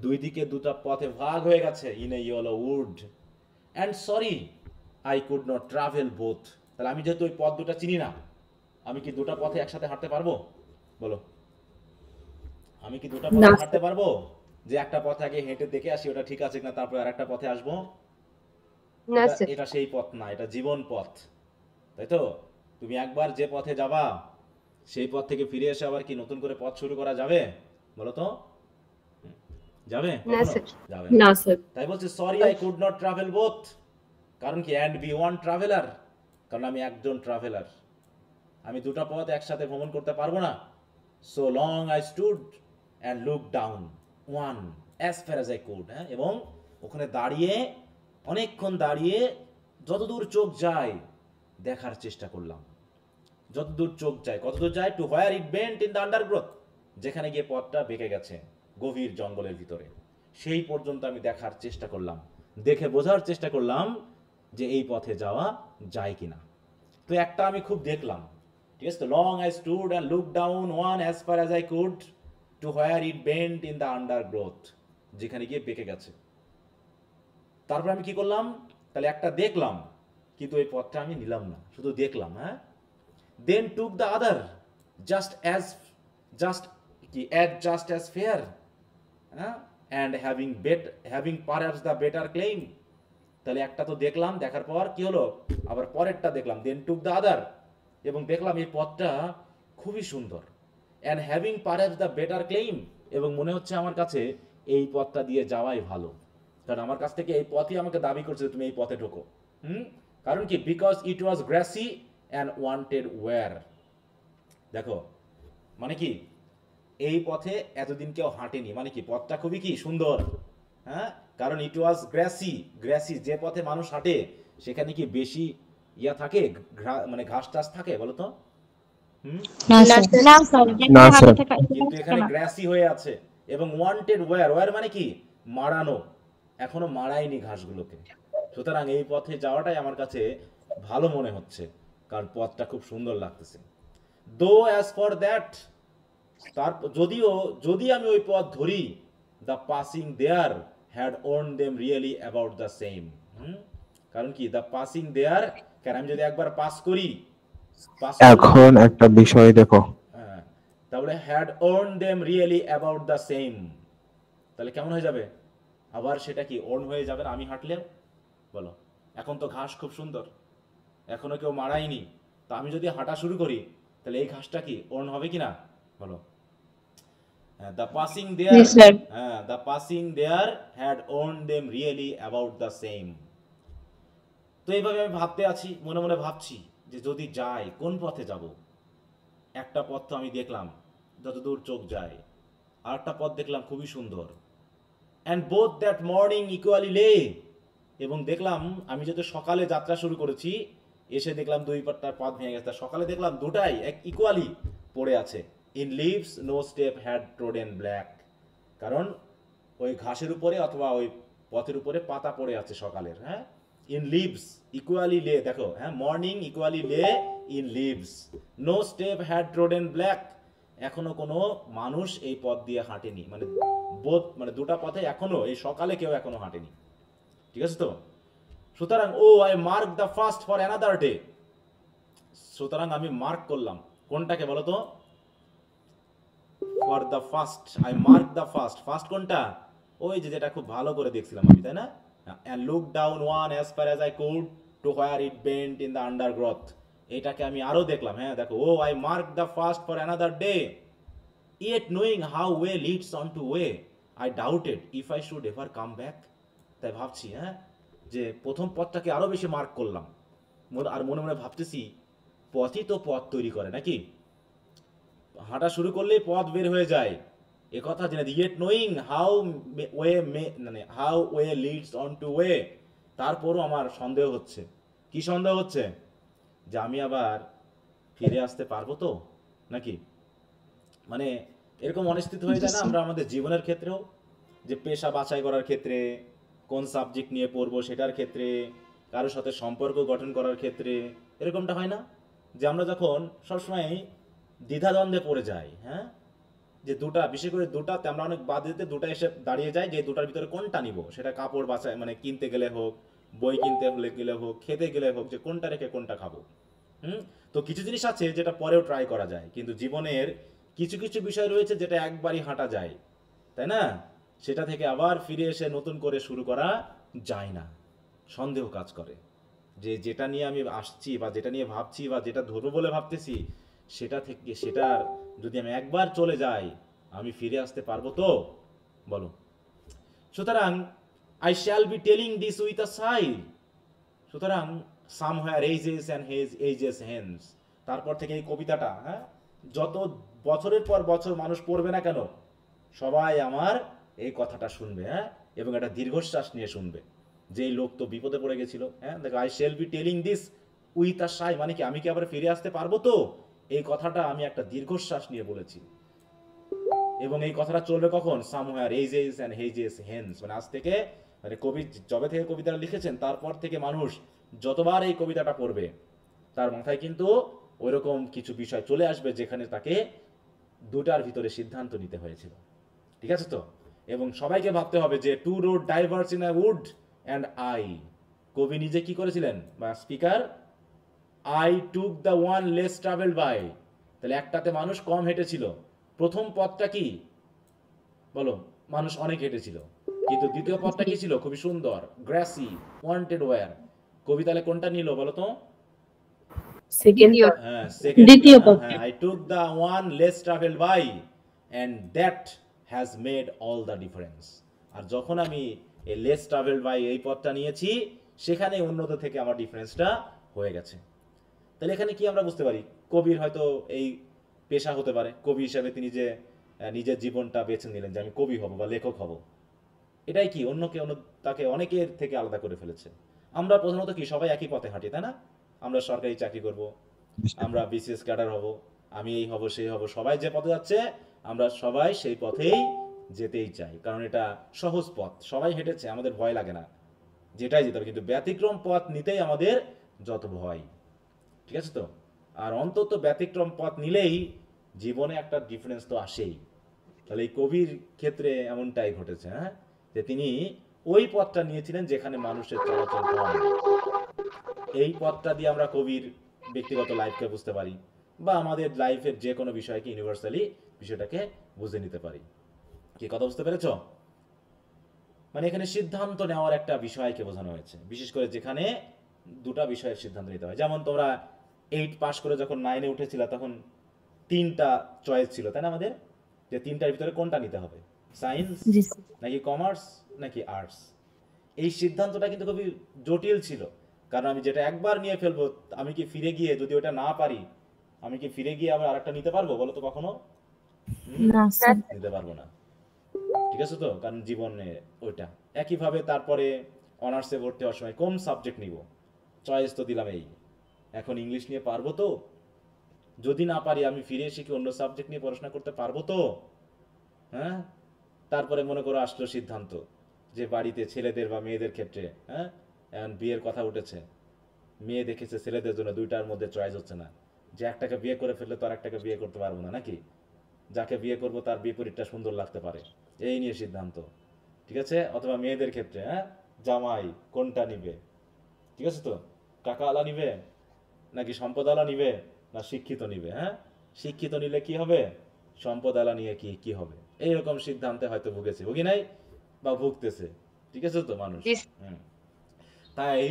দুই দিকে দুটো পথে ভাগ হয়ে গেছে, in a yellow wood and sorry I could not travel both. তাহলে আমি যেহেতু ওই পথ দুটো চিনি না, আমি কি দুটো পথে একসাথে হাঁটতে পারবো বলো? আমি কি দুটো পথে হাঁটতে পারবো? যে একটা পথে আগে হেঁটে দেখে আসি ওটা ঠিক আছে কিনা, তারপর আর একটা পথে আসবো? না স্যার। এটা সেই পথ না, এটা জীবন পথ, তাই তো? তুমি একবার যে পথে যাবা সেই পথ থেকে ফিরে এসে আবার কি নতুন করে পথ শুরু করা যাবে বলো তো? যাবে? না কখনো? স্যার। যাবে না না। স্যার। তাই বলছে sorry I could not travel both, কারণ কি অ্যান্ড বি ওয়ান ট্রাভেলার, কারণ আমি একজন ট্রাভেলার, আমি দুটো পথ একসাথে ভ্রমণ করতে পারবো না। So long I stood and look down one as far as I could, হ্যাঁ, এবং ওখানে দাঁড়িয়ে অনেকক্ষণ দাঁড়িয়ে যতদূর চোখ যায় দেখার চেষ্টা করলাম, যতদূর চোখ যায়, কতদূর যায়, to where it bent in the undergrowth, যেখানে গিয়ে পথটা বেঁকে গেছে গভীর জঙ্গলের ভিতরে, সেই পর্যন্ত আমি দেখার চেষ্টা করলাম, দেখে বোঝার চেষ্টা করলাম যে এই পথে যাওয়া যায় কিনা। তো একটা আমি খুব দেখলাম, ঠিক আছে? তো long I stood and look down one as far as I could to where it bent in the undergrowth, যেখানে গিয়ে বেঁকে গেছে। তারপর আমি কি করলাম? তাহলে একটা দেখলাম, কিন্তু ওই পথটা আমি নিলাম না, শুধু দেখলাম, হ্যাঁ। Then took the other just as fair, হ্যাঁ, and having perhaps the better claim. তাহলে একটা তো দেখলাম, দেখার পর কি হলো, আবার পরেরটা দেখলাম, দেন টুক দ্য আদার, এবং দেখলাম এই পথটা খুবই সুন্দর, and having perhaps the better claim, এবং মনে হচ্ছে আমার কাছে এই পথটা দিয়ে যাওয়াই ভালো, কারণ আমার কাছ থেকে এই পথই আমাকে দাবি করছে তুমি এই পথে ঢোকো। কারণ কি? Because it was grassy and wanted wear. দেখো মানে কি, এই পথে এতদিন কেউ হাঁটেনি, মানে কি পথটা খুবই কি সুন্দর, হ্যাঁ, কারণ ইট ওয়াজ গ্রাসি, যে পথে মানুষ হাঁটে সেখানে কি বেশি ইয়া থাকে, মানে ঘাস টাস থাকে বলো তো? কিন্তু এখানে গ্রাসি হয়ে আছে, এবং ওয়ান্টেড ওয়্যার মানে কি মাড়ানো, এখনো মাড়ায়নি ঘাসগুলোকে, সুতরাং এই পথে যাওয়াটাই আমার কাছে ভালো মনে হচ্ছে, কারণ পথটা খুব সুন্দর লাগতেছে। দো অ্যাজ ফর দ্যাট, তার যদি আমি ওই পথ ধরি, the passing there had worn them really about the same. কারণ কি দ্য পাসিং দেয়ার, কারণ আমি যদি একবার পাস করি, এখন একটা বিষয় দেখো, তাহলে had worn them really about the same, তাহলে কেমন হয়ে যাবে? আবার সেটা কি ওর্ন হয়ে যাবে না আমি হাঁটলেও বলো? এখন তো ঘাস খুব সুন্দর, এখনো কেউ মারায়নি, তা আমি যদি হাঁটা শুরু করি তাহলে এই ঘাসটা কি ওর্ন হবে কিনা বলো? The passing there had owned them really about the same. তো এইভাবে আমি ভাবতে আছি, মনে মনে ভাবছি যে যদি যাই কোন পথে যাব। একটা পথ তো আমি দেখলাম যতদূর চোখ যায়, আর একটা পথ দেখলাম খুবই সুন্দর, and both that morning equally lay, এবং দেখলাম আমি যেহেতু সকালে যাত্রা শুরু করেছি, এসে দেখলাম দুই পাটটার পথ ভেঙে গেছে, সকালে দেখলাম দুটাই এক ইকুয়ালি পড়ে আছে। In leaves no step had trodden black, কারণ ওই ঘাসের উপরে অথবা ওই পথের উপরে পাতা পড়ে আছে সকালের, হ্যাঁ, ইন লিভস ইকুয়ালি লে, দেখো হ্যাঁ, morning equally lay in leaves, no step had trodden black, এখনো কোনো মানুষ এই পথ দিয়ে হাঁটেনি, মানে বোধ মানে দুটা পথে এখনো এই সকালে কেউ এখনো হাঁটেনি, ঠিক আছে তো। সুতরাং oh I mark the first for another day, সুতরাং আমি মার্ক করলাম কোনটাকে বলো তো, for the first, I mark the first, first কোনটা, ওই যে যেটা খুব ভালো করে দেখছিলাম আমি, তাই না, and look down one as far as I could to where it bent in the undergrowth, এটাকে আমি আরো দেখলাম, হ্যাঁ দেখো, oh I mark the first for another day, yet knowing how way leads on to way I doubted if I should ever come back, তাই ভাবছি হ্যাঁ যে প্রথম পথটাকে আরো বেশি মার্ক করলাম, আর মনে মনে ভাবতেছি পথই তো পথ তৈরি করে নাকি, হাঁটা শুরু করলেই পথ বের হয়ে যায়, এ কথা জেনে, ইয়েট নোয়িং হাউ ওয়ে মানে how way leads on to way, তারপরও আমার সন্দেহ হচ্ছে, কি সন্দেহ হচ্ছে, যে আমি আবার ফিরে আসতে পারবো তো নাকি, মানে এরকম অনিশ্চিত হয়ে যায় না আমরা আমাদের জীবনের ক্ষেত্রেও, যে পেশা বাছাই করার ক্ষেত্রে, কোন সাবজেক্ট নিয়ে পড়বো সেটার ক্ষেত্রে, কারোর সাথে সম্পর্ক গঠন করার ক্ষেত্রে, এরকমটা হয় না যে আমরা যখন সবসময় দ্বিধাদ্বন্দ্বে পড়ে যাই, হ্যাঁ, যে দুটা, বিশেষ করে দুটাতে আমরা অনেক বাদ দিতে দুটা এসে দাঁড়িয়ে যায় যে দুটার ভিতরে কোনটা নিব, সেটা কাপড় বাছাই মানে কিনতে গেলে হোক, বই কিনতে গেলে হোক, খেতে গেলে হোক, যে কোনটা রেখে কোনটা খাবো। তো কিছু জিনিস আছে যেটা পরেও ট্রাই করা যায়, কিন্তু জীবনের কিছু কিছু বিষয় রয়েছে যেটা একবারই হাঁটা যায়, তাই না, সেটা থেকে আবার ফিরে এসে নতুন করে শুরু করা যায় না, সন্দেহ কাজ করে যে যেটা নিয়ে আমি আসছি বা যেটা নিয়ে ভাবছি বা যেটা ধরবো বলে ভাবতেছি, সেটা থেকে সেটার যদি আমি একবার চলে যাই আমি ফিরে আসতে পারবো তো, বলো। সুতরাং I shall be telling this with a sigh, সুতরাং somewhere ages and ages hence, তারপর থেকে এই কবিতাটা, হ্যাঁ, যত বছরের পর বছর মানুষ পড়বে না কেন, সবাই আমার এই কথাটা শুনবে, হ্যাঁ, এবং একটা দীর্ঘশ্বাস নিয়ে শুনবে, যে এই লোক তো বিপদে পড়ে গেছিল, হ্যাঁ, দেখো, I shall be telling this with a সাই, মানে কি আমি কি আবার ফিরে আসতে পারবো তো, এই কথাটা আমি একটা দীর্ঘশ্বাস নিয়ে বলেছি, এবং এই কথাটা চলবে কখন, somewhere ages and ages hence, মানে আজ থেকে, মানে কবি যবে থেকে কবিতাটা লিখেছেন তারপর থেকে মানুষ যতবার এই কবিতাটা পড়বে তার মাথায় কিন্তু ওইরকম কিছু বিষয় চলে আসবে যেখানে তাকে দুটার ভিতরে সিদ্ধান্ত নিতে হয়েছিল, ঠিক আছে তো। এবং সবাইকে ভাবতে হবে যে two road diverged in a wood and I, কবি নিজে কি করেছিলেন বা speaker, I took the one less travel by, তাহলে একটাতে মানুষ কম হেঁটেছিল, প্রথম পথটা কি বলো, মানুষ অনেক হেঁটেছিল, কিন্তু দ্বিতীয় পথটা কি ছিল, খুবই সুন্দর, গ্রাসি ওয়ান্টেড ওয়্যার, কবি তাহলে কোনটা নিল বলো তো, সেকেন্ড, হ্যাঁ সেকেন্ড, দ্বিতীয় পথ। হ্যাঁ, I took the one less travel by and that has made all the difference, আর যখন আমি এই লেস ট্রাভেল বাই এই পথটা নিয়েছি সেখানে উন্নত থেকে আমার ডিফারেন্সটা হয়ে গেছে। তাহলে এখানে কি আমরা বুঝতে পারি, কবির হয়তো এই পেশা হতে পারে, কবি হিসাবে তিনি যে নিজের জীবনটা বেছে নিলেন যে আমি কবি হব বা লেখক হব, এটাই কি তাকে অনেকের থেকে আলাদা করে ফেলেছে। আমরা প্রধানত কি সবাই একই পথে হাঁটি, তাই না, আমরা সরকারি চাকরি করব, আমরা বিসিএস ক্যাডার হব, আমি এই হব সেই হব, সবাই যে পথে যাচ্ছে আমরা সবাই সেই পথেই যেতেই চাই, কারণ এটা সহজ পথ, সবাই হেঁটেছে, আমাদের ভয় লাগে না, যেটাই যেতে হবে, কিন্তু ব্যতিক্রম পথ নিতেই আমাদের যত ভয়, ঠিক আছে তো। আর অন্তত ব্যতিক্রম পথ নিলেই জীবনে একটা ডিফারেন্স তো আসেই, তাহলে এই কবির ক্ষেত্রে এমনটাই ঘটেছে, হ্যাঁ, যে তিনি ওই পথটা নিয়েছিলেন যেখানে মানুষের চলাচল কম, এই পথটা দিয়ে আমরা কবির ব্যক্তিগত লাইফকে বুঝতে পারি বা আমাদের লাইফের যে কোনো বিষয়কে ইউনিভার্সালি বিষয়টাকে বুঝে নিতে পারি। কি কথা বুঝতে পেরেছ, মানে এখানে সিদ্ধান্ত নেওয়ার একটা বিষয়কে বোঝানো হয়েছে, বিশেষ করে যেখানে দুটা বিষয়ের সিদ্ধান্ত নিতে হয়, যেমন তোমরা 8 পাস করে যখন 9-এ উঠেছিল তখন 3টা চয়েস ছিল, তাই না, আমাদের, যে 3টার ভিতরে কোনটা নিতে হবে, সায়েন্স জি স্যার, নাকি কমার্স নাকি আর্টস, এই সিদ্ধান্তটা কিন্তু খুবই জটিল ছিল, কারণ আমি যেটা একবার নিয়ে ফেলবো আমি কি ফিরে গিয়ে যদি ওটা না পারি আমি কি ফিরে গিয়ে আবার আরেকটা নিতে পারবো বলো তো, কখনো না স্যার, নিতে পারবো না, ঠিক আছে তো, কারণ জীবনে ওইটা একইভাবে। তারপরে অনার্সে ভর্তি হওয়ার সময় কোন সাবজেক্ট নিব, চয়েস তো দিলাম এই, এখন ইংলিশ নিয়ে পারবো তো, যদি না পারি আমি ফিরে এসে কি অন্য সাবজেক্ট নিয়ে পড়াশোনা করতে পারবো তো, হ্যাঁ, তারপরে মনে করো আসলো সিদ্ধান্ত যে বাড়িতে ছেলেদের বা মেয়েদের ক্ষেত্রে, হ্যাঁ, এখন বিয়ের কথা উঠেছে, মেয়ে দেখেছে ছেলেদের জন্য দুইটার মধ্যে চয়েস হচ্ছে না, যে একটাকে বিয়ে করে ফেললে তো আর একটাকে বিয়ে করতে পারবো না নাকি, যাকে বিয়ে করবো তার বিপরীতটা সুন্দর লাগতে পারে, এই নিয়ে সিদ্ধান্ত, ঠিক আছে। অথবা মেয়েদের ক্ষেত্রে, হ্যাঁ, জামাই কোনটা নিবে, ঠিক আছে, তো টাকাওয়ালা নিবে নাকি সম্পদওয়ালা নিবে না শিক্ষিত নিবে, হ্যাঁ, শিক্ষিত নিলে কি হবে, সম্পদওয়ালা নিয়ে কি কি হবে, এইরকম সিদ্ধান্তে হয়তো ভুগি নাই বা ভুগতেছে, ঠিক আছে তো মানুষ। জি হুম। তাই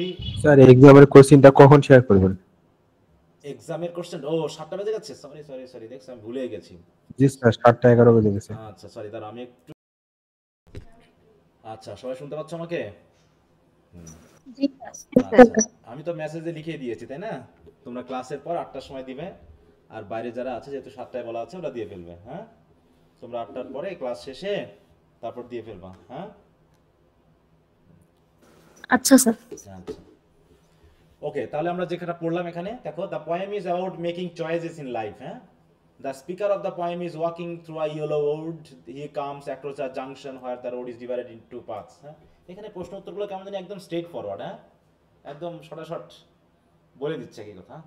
স্যার এক্সামের কোশ্চেনটা কখন শেয়ার করবেন? এক্সামের কোশ্চেন, ও 7টা বেজে গেছে, সরি সরি সরি, দেখছি আমি ভুলে গেছি। জি স্যার 7টা 11 বেজে গেছে। আচ্ছা সরি, দাঁড়া আমি একটু, আচ্ছা সবাই শুনতে পাচ্ছ আমাকে? জি আচ্ছা, আমি তো মেসেজে লিখে দিয়েছি তাই না, তোমরা ক্লাসের পর 8টার সময় দিবে, আর বাইরে যারা আছে যেহেতু 7টায় বলা আছে ওরা দিয়ে ফেলবে, হ্যাঁ, তোমরা 8টার পরে ক্লাস শেষে তারপর দিয়ে ফেলবা, হ্যাঁ। আচ্ছা স্যার। আচ্ছা ওকে, তাহলে আমরা যেখানে পড়লাম এখানে দেখো, the poem is about making choices in life, হ্যাঁ। The speaker of the poem is walking through a yellow road, he comes across a junction where the road is divided into parts, হ্যাঁ। এখানে প্রশ্ন উত্তরগুলো কেমন জানি একদম straight forward, হ্যাঁ, একদম শর্ট বলে দিচ্ছে কি কথা।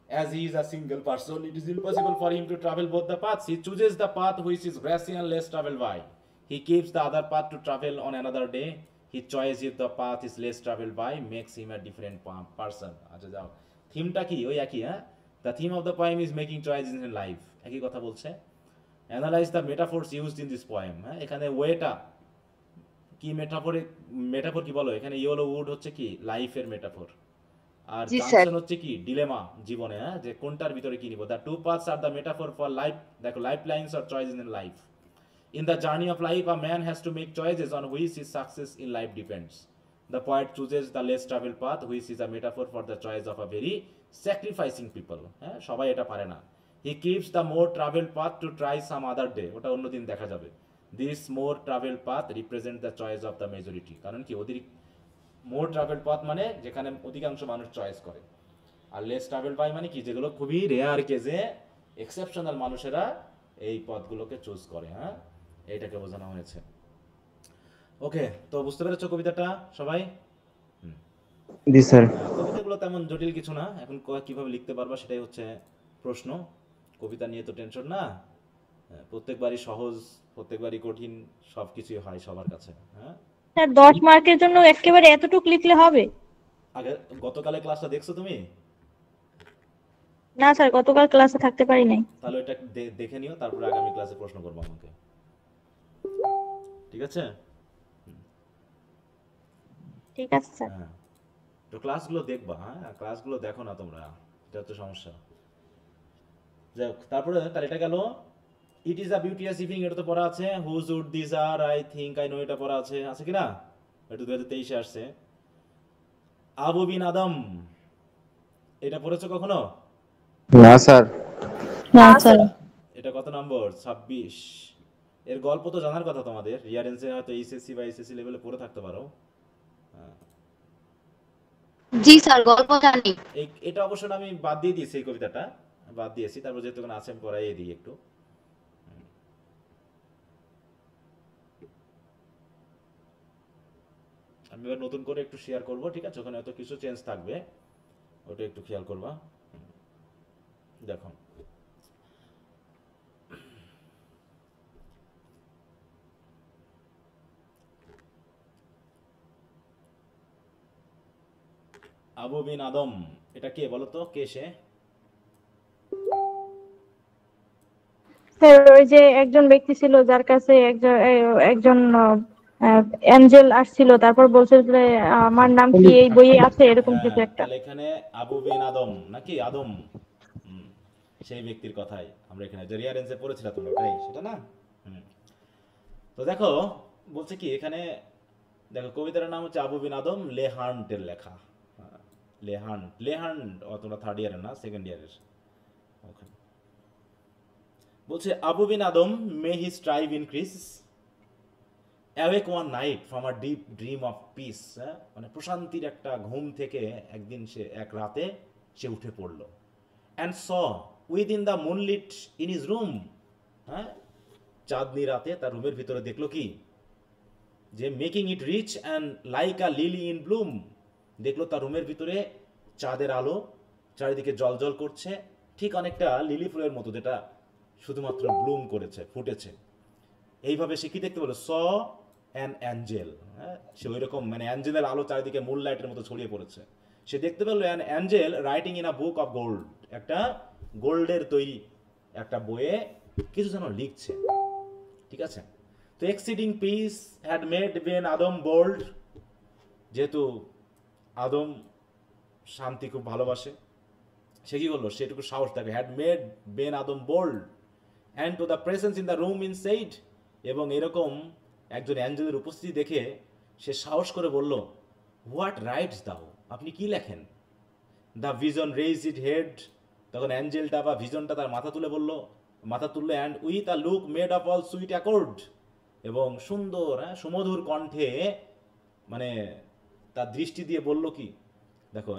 As he is a single person, it is impossible for him to travel both the paths. He chooses the path which is grassy and less traveled by. He keeps the other path to travel on another day. He chooses the path is less traveled by, makes him a different person. আচ্ছা যাও, থিমটা কি ওই একই, হ্যাঁ। The theme of the poem is making choices in life, একই কথা বলছে। Analyze the metaphors used in this poem, হ্যাঁ, এখানে ওয়েটা কি, মেটাফর কি বলো, এখানে ইয়েলো উড হচ্ছে কি লাইফের মেটাফর, আর জি স্যার। জাংশন হচ্ছে কি ডিলেমা জীবনে, হ্যাঁ, যে কোনটার ভিতরে কি নিব। The two paths are the metaphor for life, দেখো life lines or choices in life. In the journey of life a man has to make choices on which his success in life depends. The poet chooses the less travel path which is a metaphor for the choice of a very sacrificing people, হ্যাঁ, সবাই এটা পারে না। He keeps the more travel path to try some other day, ওটা অন্যদিন দেখা যাবে। This more travel path represent the choice of the majority, কারণ কি অতিরিক্ত মোর ট্রাভেল পাথ মানে যেখানে অধিকাংশ মানুষ চয়েস করে, আর লেস ট্রাভেল বাই মানে কি যেগুলো খুবই রেয়ার কেসে এক্সেপশনাল মানুষেরা এই পথগুলোকে চুজ করে, হ্যাঁ, এইটাকে বোঝানো হয়েছে। ওকে, তো বুঝতে পেরেছো কবিতাটা সবাই? জি স্যার। কবিতাগুলো তেমন জটিল কিছু না, এখন কিভাবে লিখতে পারবা সেটাই হচ্ছে প্রশ্ন। কবিতা নিয়ে তো টেনশন না, প্রত্যেকবারই সহজ, প্রত্যেকবারই কঠিন, সবকিছুই হয় সবার কাছে, হ্যাঁ। স্যার 10 মার্কের জন্য একেবারে এতটুকু লিখলে হবে? আগে গতকালের ক্লাসটা দেখছো তুমি? না স্যার, গতকাল ক্লাসে থাকতে পারি নাই। তাহলে এটা দেখে নিও, তারপরে আগামী ক্লাসে প্রশ্ন করবো আমাকে, ঠিক আছে? ঠিক আছে স্যার। হ্যাঁ, তো ক্লাসগুলো দেখবা, হ্যাঁ, ক্লাসগুলো দেখো না তোমরা, এটা হচ্ছে সমস্যা। যাই হোক, তারপরে তার এটা গেল, ইট ইজ আ বিউটিয়াস ইভিনিং, এটা তো পড়া আছে। Whose wood this are, I think I know, এটা পড়া আছে, আছে কি না? এটা 2023-এ আসছে। আবু বিন আদম, এটা পড়েছো কখনো? না স্যার। না স্যার। এটা কত নম্বর? 26। এর গল্প তো জানার কথা তোমাদের, রিয়ারেন্সে হয়তো এইচএসসি বা এসএসসি লেভেলে পড়ে থাকতে পারো। জি স্যার, গল্প জানি। এটা অবশ্য আমি বাদ দিয়ে দিয়েছি, এই কবিতাটা বাদ দিয়েছি, তারপর যেহেতু আছে আমি পড়াইয়ে দিই একটু। আমি এবার নতুন করে একটু শেয়ার করব, ঠিক আছে, ওখানে হয়তো কিছু চেঞ্জ থাকবে, ওটা একটু খেয়াল করবা। দেখো, আবু বিন আদম, এটা কে বলো তো, কে সে? স্যার ওই যে একজন ব্যক্তি ছিল যার কাছে একজন এঞ্জেল আসছিল, তারপর বলছিল যে আমার নাম কি এই বইয়ে আছে, এরকম কিছু একটা। তাহলে এখানে আবু বিন আদম নাকি আদম, সেই ব্যক্তির কথাই আমরা এখানে যে রিয়ারেন্সে পড়েছিলাম তোমরা, তাই সেটা না? তো দেখো বলছে কি এখানে, দেখো কবিতার নাম হচ্ছে আবু বিন আদম, লেহান্টের লেখা। লেহান্ট তোমরা 3rd ইয়ারের না, 2nd ইয়ারের। ওখানে বলছে Abou Ben Adhem, may he strive increase, awake one night from a deep dream of peace, মানে প্রশান্তির একটা ঘুম থেকে একদিন সে এক রাতে সে উঠে পড়ল। And saw within the moonlit in his room, হ্যাঁ, চাঁদনি রাতে তার রুমের ভিতরে দেখলো কি, যে making it rich and like a lily in bloom, দেখলো তার রুমের ভিতরে চাঁদের আলো চারিদিকে জলজল করছে, ঠিক অনেকটা লিলি ফুলের মতো যেটা শুধুমাত্র ব্লুম করেছে, ফুটেছে। এইভাবে সে কি দেখতে পেলো? স অ্যান অ্যাঞ্জেল, হ্যাঁ, সে ওই রকম মানে অ্যাঞ্জেলের আলো চারিদিকে মুন লাইটের মতো ছড়িয়ে পড়েছে। সে দেখতে পেলো an Angel writing in a book of gold, একটা গোল্ডের তৈরি একটা বইয়ে কিছু যেন লিখছে, ঠিক আছে। তো exceeding peace had made Ben Adhem bold, যেহেতু আদম শান্তি খুব ভালোবাসে, সে কি করলো? সেটুকু সাহস থাকে, had made Ben Adhem bold and to the presence in the room he said, এবং এরকম একজন অ্যাঞ্জেলের উপস্থিতি দেখে সে সাহস করে বলল, হোয়াট রাইটস দাও, আপনি কি লেখেন? The vision raise it head, তখন অ্যাঞ্জেলটা বা ভিজনটা তার মাথা তুললো, and with a look made of all sweet accord, এবং সুন্দর সুমধুর কণ্ঠে মানে তার দৃষ্টি দিয়ে বলল কি, দেখো,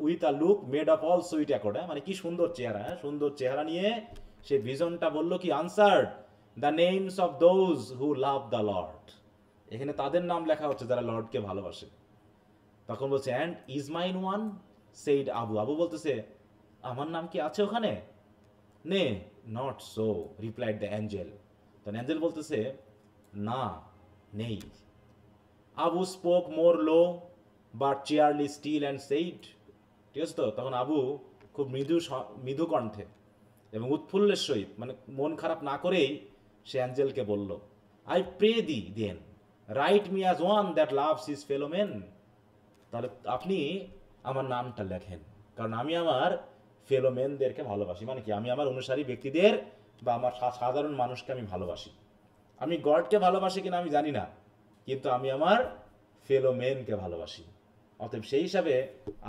with a look made of all sweet accord, মানে কি সুন্দর চেহারা, সুন্দর চেহারা নিয়ে সে ভিজনটা বলল কি, answered the names of those who love the Lord, এখানে তাদের নাম লেখা হচ্ছে যারা লর্ডকে ভালোবাসে। তখন বলছে, and is mine one said Abou, Abou বলতেছে, আমার নাম কি আছে ওখানে? Nay, not so replied the angel, তখন অ্যাঞ্জেল বলতেছে, না, নেই। Abou spoke more low but cheerly still and said, ঠিক আছে। তো তখন আবু খুব মৃদু কণ্ঠে এবং উৎফুল্লের সহিত, মানে মন খারাপ না করেই সে অ্যাঞ্জেলকে বলল, I pray thee then write me as one that loves his fellow men, তাহলে আপনি আমার নামটা লেখেন, কারণ আমি আমার ফেলো মেনদেরকে ভালোবাসি। মানে কি, আমি আমার অনুসারী ব্যক্তিদের বা আমার সাধারণ মানুষকে আমি ভালোবাসি। আমি গডকে ভালোবাসি কিনা আমি জানি না, কিন্তু আমি আমার ফেলো মেনকে ভালোবাসি, অতএব সেই হিসাবে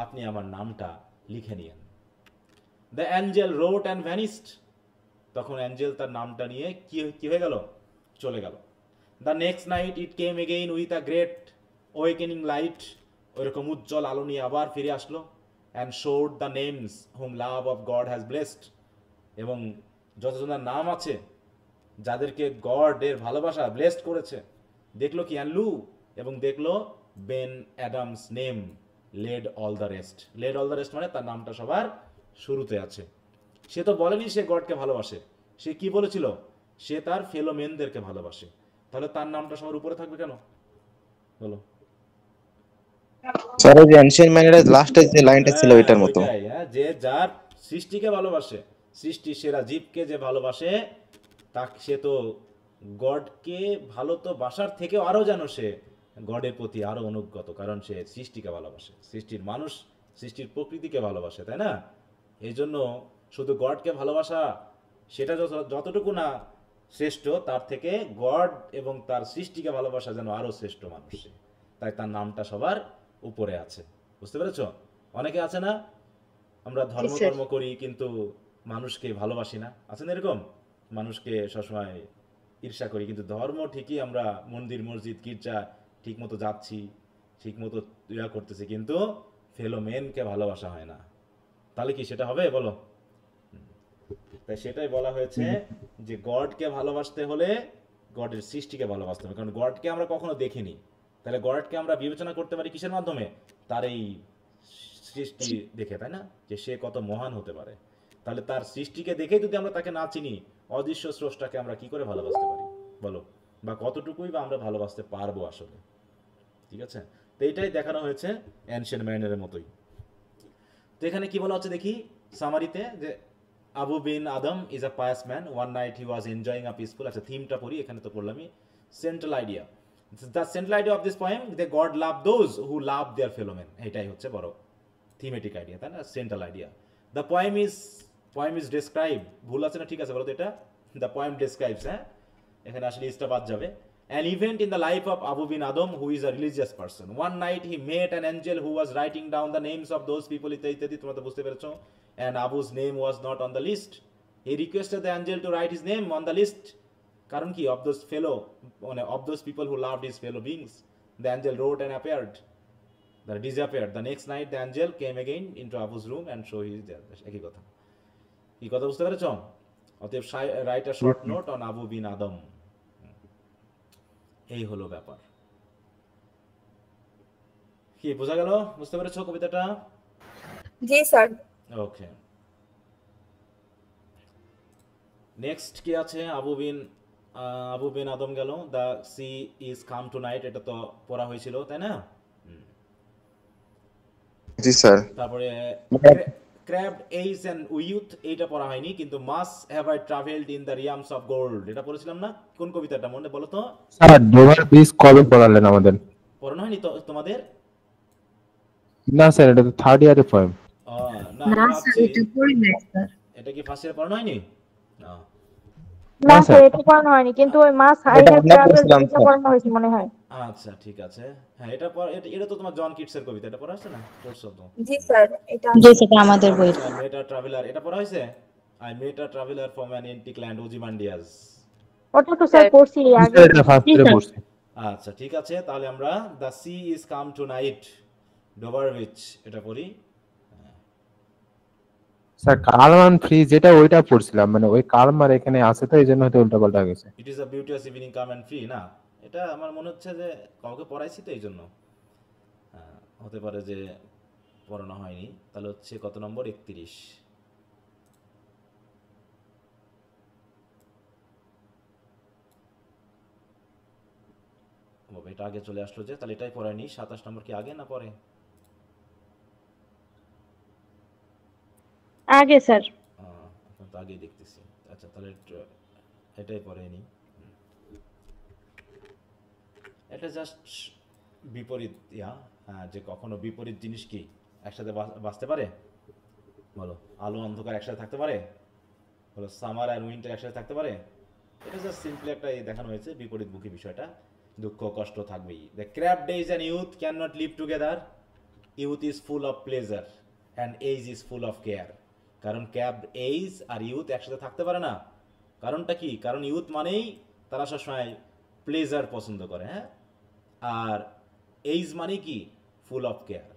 আপনি আমার নামটা লিখে নিয়েন। The angel wrote and vanished, তখন অ্যাঞ্জেল তার নামটা নিয়ে কি হয়ে গেল? চলে গেল। The next night it came again with a great wakening light, ওইরকম উজ্জ্বল আলো নিয়ে আবার ফিরে আসলো। And showed the names whom love of God has blessed, এবং যতজনের নাম আছে যাদেরকে গড এর ভালোবাসা ব্লেসড করেছে, দেখলো কি, অ্যান্ড এবং দেখলো Ben Adhem's name led all the rest, মানে তার নামটা সবার শুরুতে আছে। সে তো বলেনি সে গডকে ভালোবাসে, সে কি বলেছিল? সে তার ফেলো মেনদেরকে ভালোবাসে, তাহলে তার নামটা সবার উপরে থাকবে কেন? বলো। স্যার ওই যে এনশিয়েন্ট ম্যানের লাস্টে যে লাইনটা ছিল ওইটার মতো। ওইটাই, যে যার সৃষ্টিকে ভালোবাসে, সৃষ্টির সেরা জীবকে যে ভালোবাসে, সে তো গডকে ভালো তো বাসার থেকেও আরো যেন সে গডের প্রতি আরো অনুগত, কারণ সে সৃষ্টিকে ভালোবাসে, সৃষ্টির মানুষ, সৃষ্টির প্রকৃতিকে ভালোবাসে, তাই না? এই জন্য শুধু গডকে ভালোবাসা সেটা যতটুকু না শ্রেষ্ঠ, তার থেকে গড এবং তার সৃষ্টিকে ভালোবাসা যেন আরো শ্রেষ্ঠ মানুষ, তাই তার নামটা সবার উপরে আছে। বুঝতে পেরেছ? অনেকে আছে না, আমরা ধর্ম করি কিন্তু মানুষকে ভালোবাসি না, আছেন এরকম? মানুষকে সবসময় ঈর্ষা করি, কিন্তু ধর্ম ঠিকই আমরা মন্দির মসজিদ গির্জা ঠিক মতো যাচ্ছি, ঠিক মতো ইয়া করতেছি, কিন্তু ফেলো মেনকে ভালোবাসা হয় না, তাহলে কি সেটা হবে? বলো। তাই সেটাই বলা হয়েছে যে গডকে ভালোবাসতে হলে গডের সৃষ্টিকে ভালোবাসতে হবে, কারণ গডকে আমরা কখনো দেখিনি, তাহলে গডকে আমরা বিবেচনা করতে পারি কিসের মাধ্যমে? তার এই সৃষ্টি দেখে, তাই না? যে সে কত মহান হতে পারে, তাহলে তার সৃষ্টিকে দেখে যদি আমরা তাকে না চিনি, অদৃশ্য স্রষ্টাকে আমরা কি করে ভালোবাসতে পারি বলো? বা কতটুকুই বা আমরা ভালোবাসতে পারবো আসলে? ঠিক আছে, তো এইটাই দেখানো হয়েছে এনশিয়েন্ট ম্যানের মতোই। তো এখানে কি বলা হচ্ছে দেখি সামারিতে, যে Abou Ben Adhem is a pious man, one night he was enjoying a peaceful. আচ্ছা, থিমটা পড়ি, এখানে তো পড়লামই। Central idea, the central idea of this poem, they God love those who love their fellow men, এটাই হচ্ছে বড় thematic idea, তাই না? Central idea. The poem is describe, ভুল আছে না? ঠিক আছে, বলো তো এটা। দ্য পোয়েম ডেসক্রাইবস, হ্যাঁ, এখানে আসলে ইসটা বাদ যাবে। An event in the life of Abu bin Adam, who is a religious person. One night he met an angel who was writing down the names of those people, ইত্যাদি, তোমরা তো বুঝতে পেরেছো। And Abu's name was not on the list. He requested the angel to write his name on the list. কারণ কি? of those people who loved his fellow beings. The angel wrote and disappeared. The next night the angel came again into Abu's room and showed his there. একই কথা, কি কথা বুঝতে পেরেছো? অতএব write a short note on Abu bin Adam. এই হলো ব্যাপার। কি বোঝা গেল? বুঝতে পেরেছো কবিতাটা? জি স্যার। ওকে, নেক্সট কি আছে? আবু বিন আদম গেল। The sea is calm tonight, এটা তো পড়া হয়েছিল তাই না? জি স্যার। তারপরে ক্র্যাবড এইজ এন্ড উইথ, এইটা পড়া হয়নি, কিন্তু much have I travelled in the realms of gold, এটা পড়েছিলাম না? কোন কবিতাটা মনে বলো তো? স্যার ডোভার ব্রিজ কবে পড়ালেন আমাদের? পড়ানো হয়নি তো তোমাদের? না স্যার, এটা তো থার্ড ইয়ারে পড়েন। না আমি না স্যার, ভাবছি এটা পড়ি নাই স্যার। এটা কি ফার্স্ট ইয়ার পড়ানো হয়নি? না। না না, স্যার, স্যার। এটা পড়ানো হয়নি, কিন্তু ওই মাস আই এটা হ্যাভ আমরা ট্রাভেলড পড়ছিলাম এটা স্যার। পড়ানো হয়েছে মনে হয়। আচ্ছা ঠিক আছে, হ্যাঁ এটা তো তোমার জন কিটসের কবিতা, এটা পড়া হয়েছে না? পড়ছো তো? জি স্যার, এটা জি সেটা আমাদের বই। আই মেট আ ট্রাভেলার, এটা পড়া হয়েছে? I met a traveller from an antique land, ওজিমান্ডিয়াস। ওটা তো স্যার পড়ছি আগে। এটা ফার্স্ট ইয়ারে পড়ছি। আচ্ছা ঠিক আছে, তাহলে আমরা the sea is calm tonight, Dover Beach, এটা পড়ি। স্যার কালমান ফ্রি যেটা ওইটা পড়ছিলাম, মানে ওই কালমার এখানে আছে তো এই জন্য হয়তো উল্টা পাল্টা গেছে। It is a beautiful evening calm and free, না এটা আমার মনে হচ্ছে যে কাউকে পড়াইছি তো এই জন্য হতে পারে যে পড়ানো হয়নি। তাহলে হচ্ছে কত নম্বর? 31। বাবা, এটা আগে চলে আসলো যে, তাহলে এটাই পড়ায়নি। 27 নম্বর কি আগে না পরে? আগে স্যার। এখন তো আগেই দেখতেছি। আচ্ছা তাহলে এটাই পড়ায়নি। এটা জাস্ট বিপরীত হ্যাঁ, যে কখনো বিপরীত জিনিস কি একসাথে বাঁচতে পারে? বলো, আলো অন্ধকার একসাথে থাকতে পারে? বলো, সামার আর উইন্টার একসাথে থাকতে পারে? এটা জাস্ট সিম্পলি একটা দেখানো হয়েছে বিপরীতমুখী বিষয়টা, দুঃখ কষ্ট থাকবেই। The crabbed age and youth can not live together, youth is full of pleasure and age is full of care. কারণ ক্র্যাব এজ আর ইউথ একসাথে থাকতে পারে না। কারণটা কি? কারণ ইউথ মানেই তারা সবসময় প্লেজার পছন্দ করে, হ্যাঁ, আর এইজ মানে কি? ফুল অফ কেয়ার,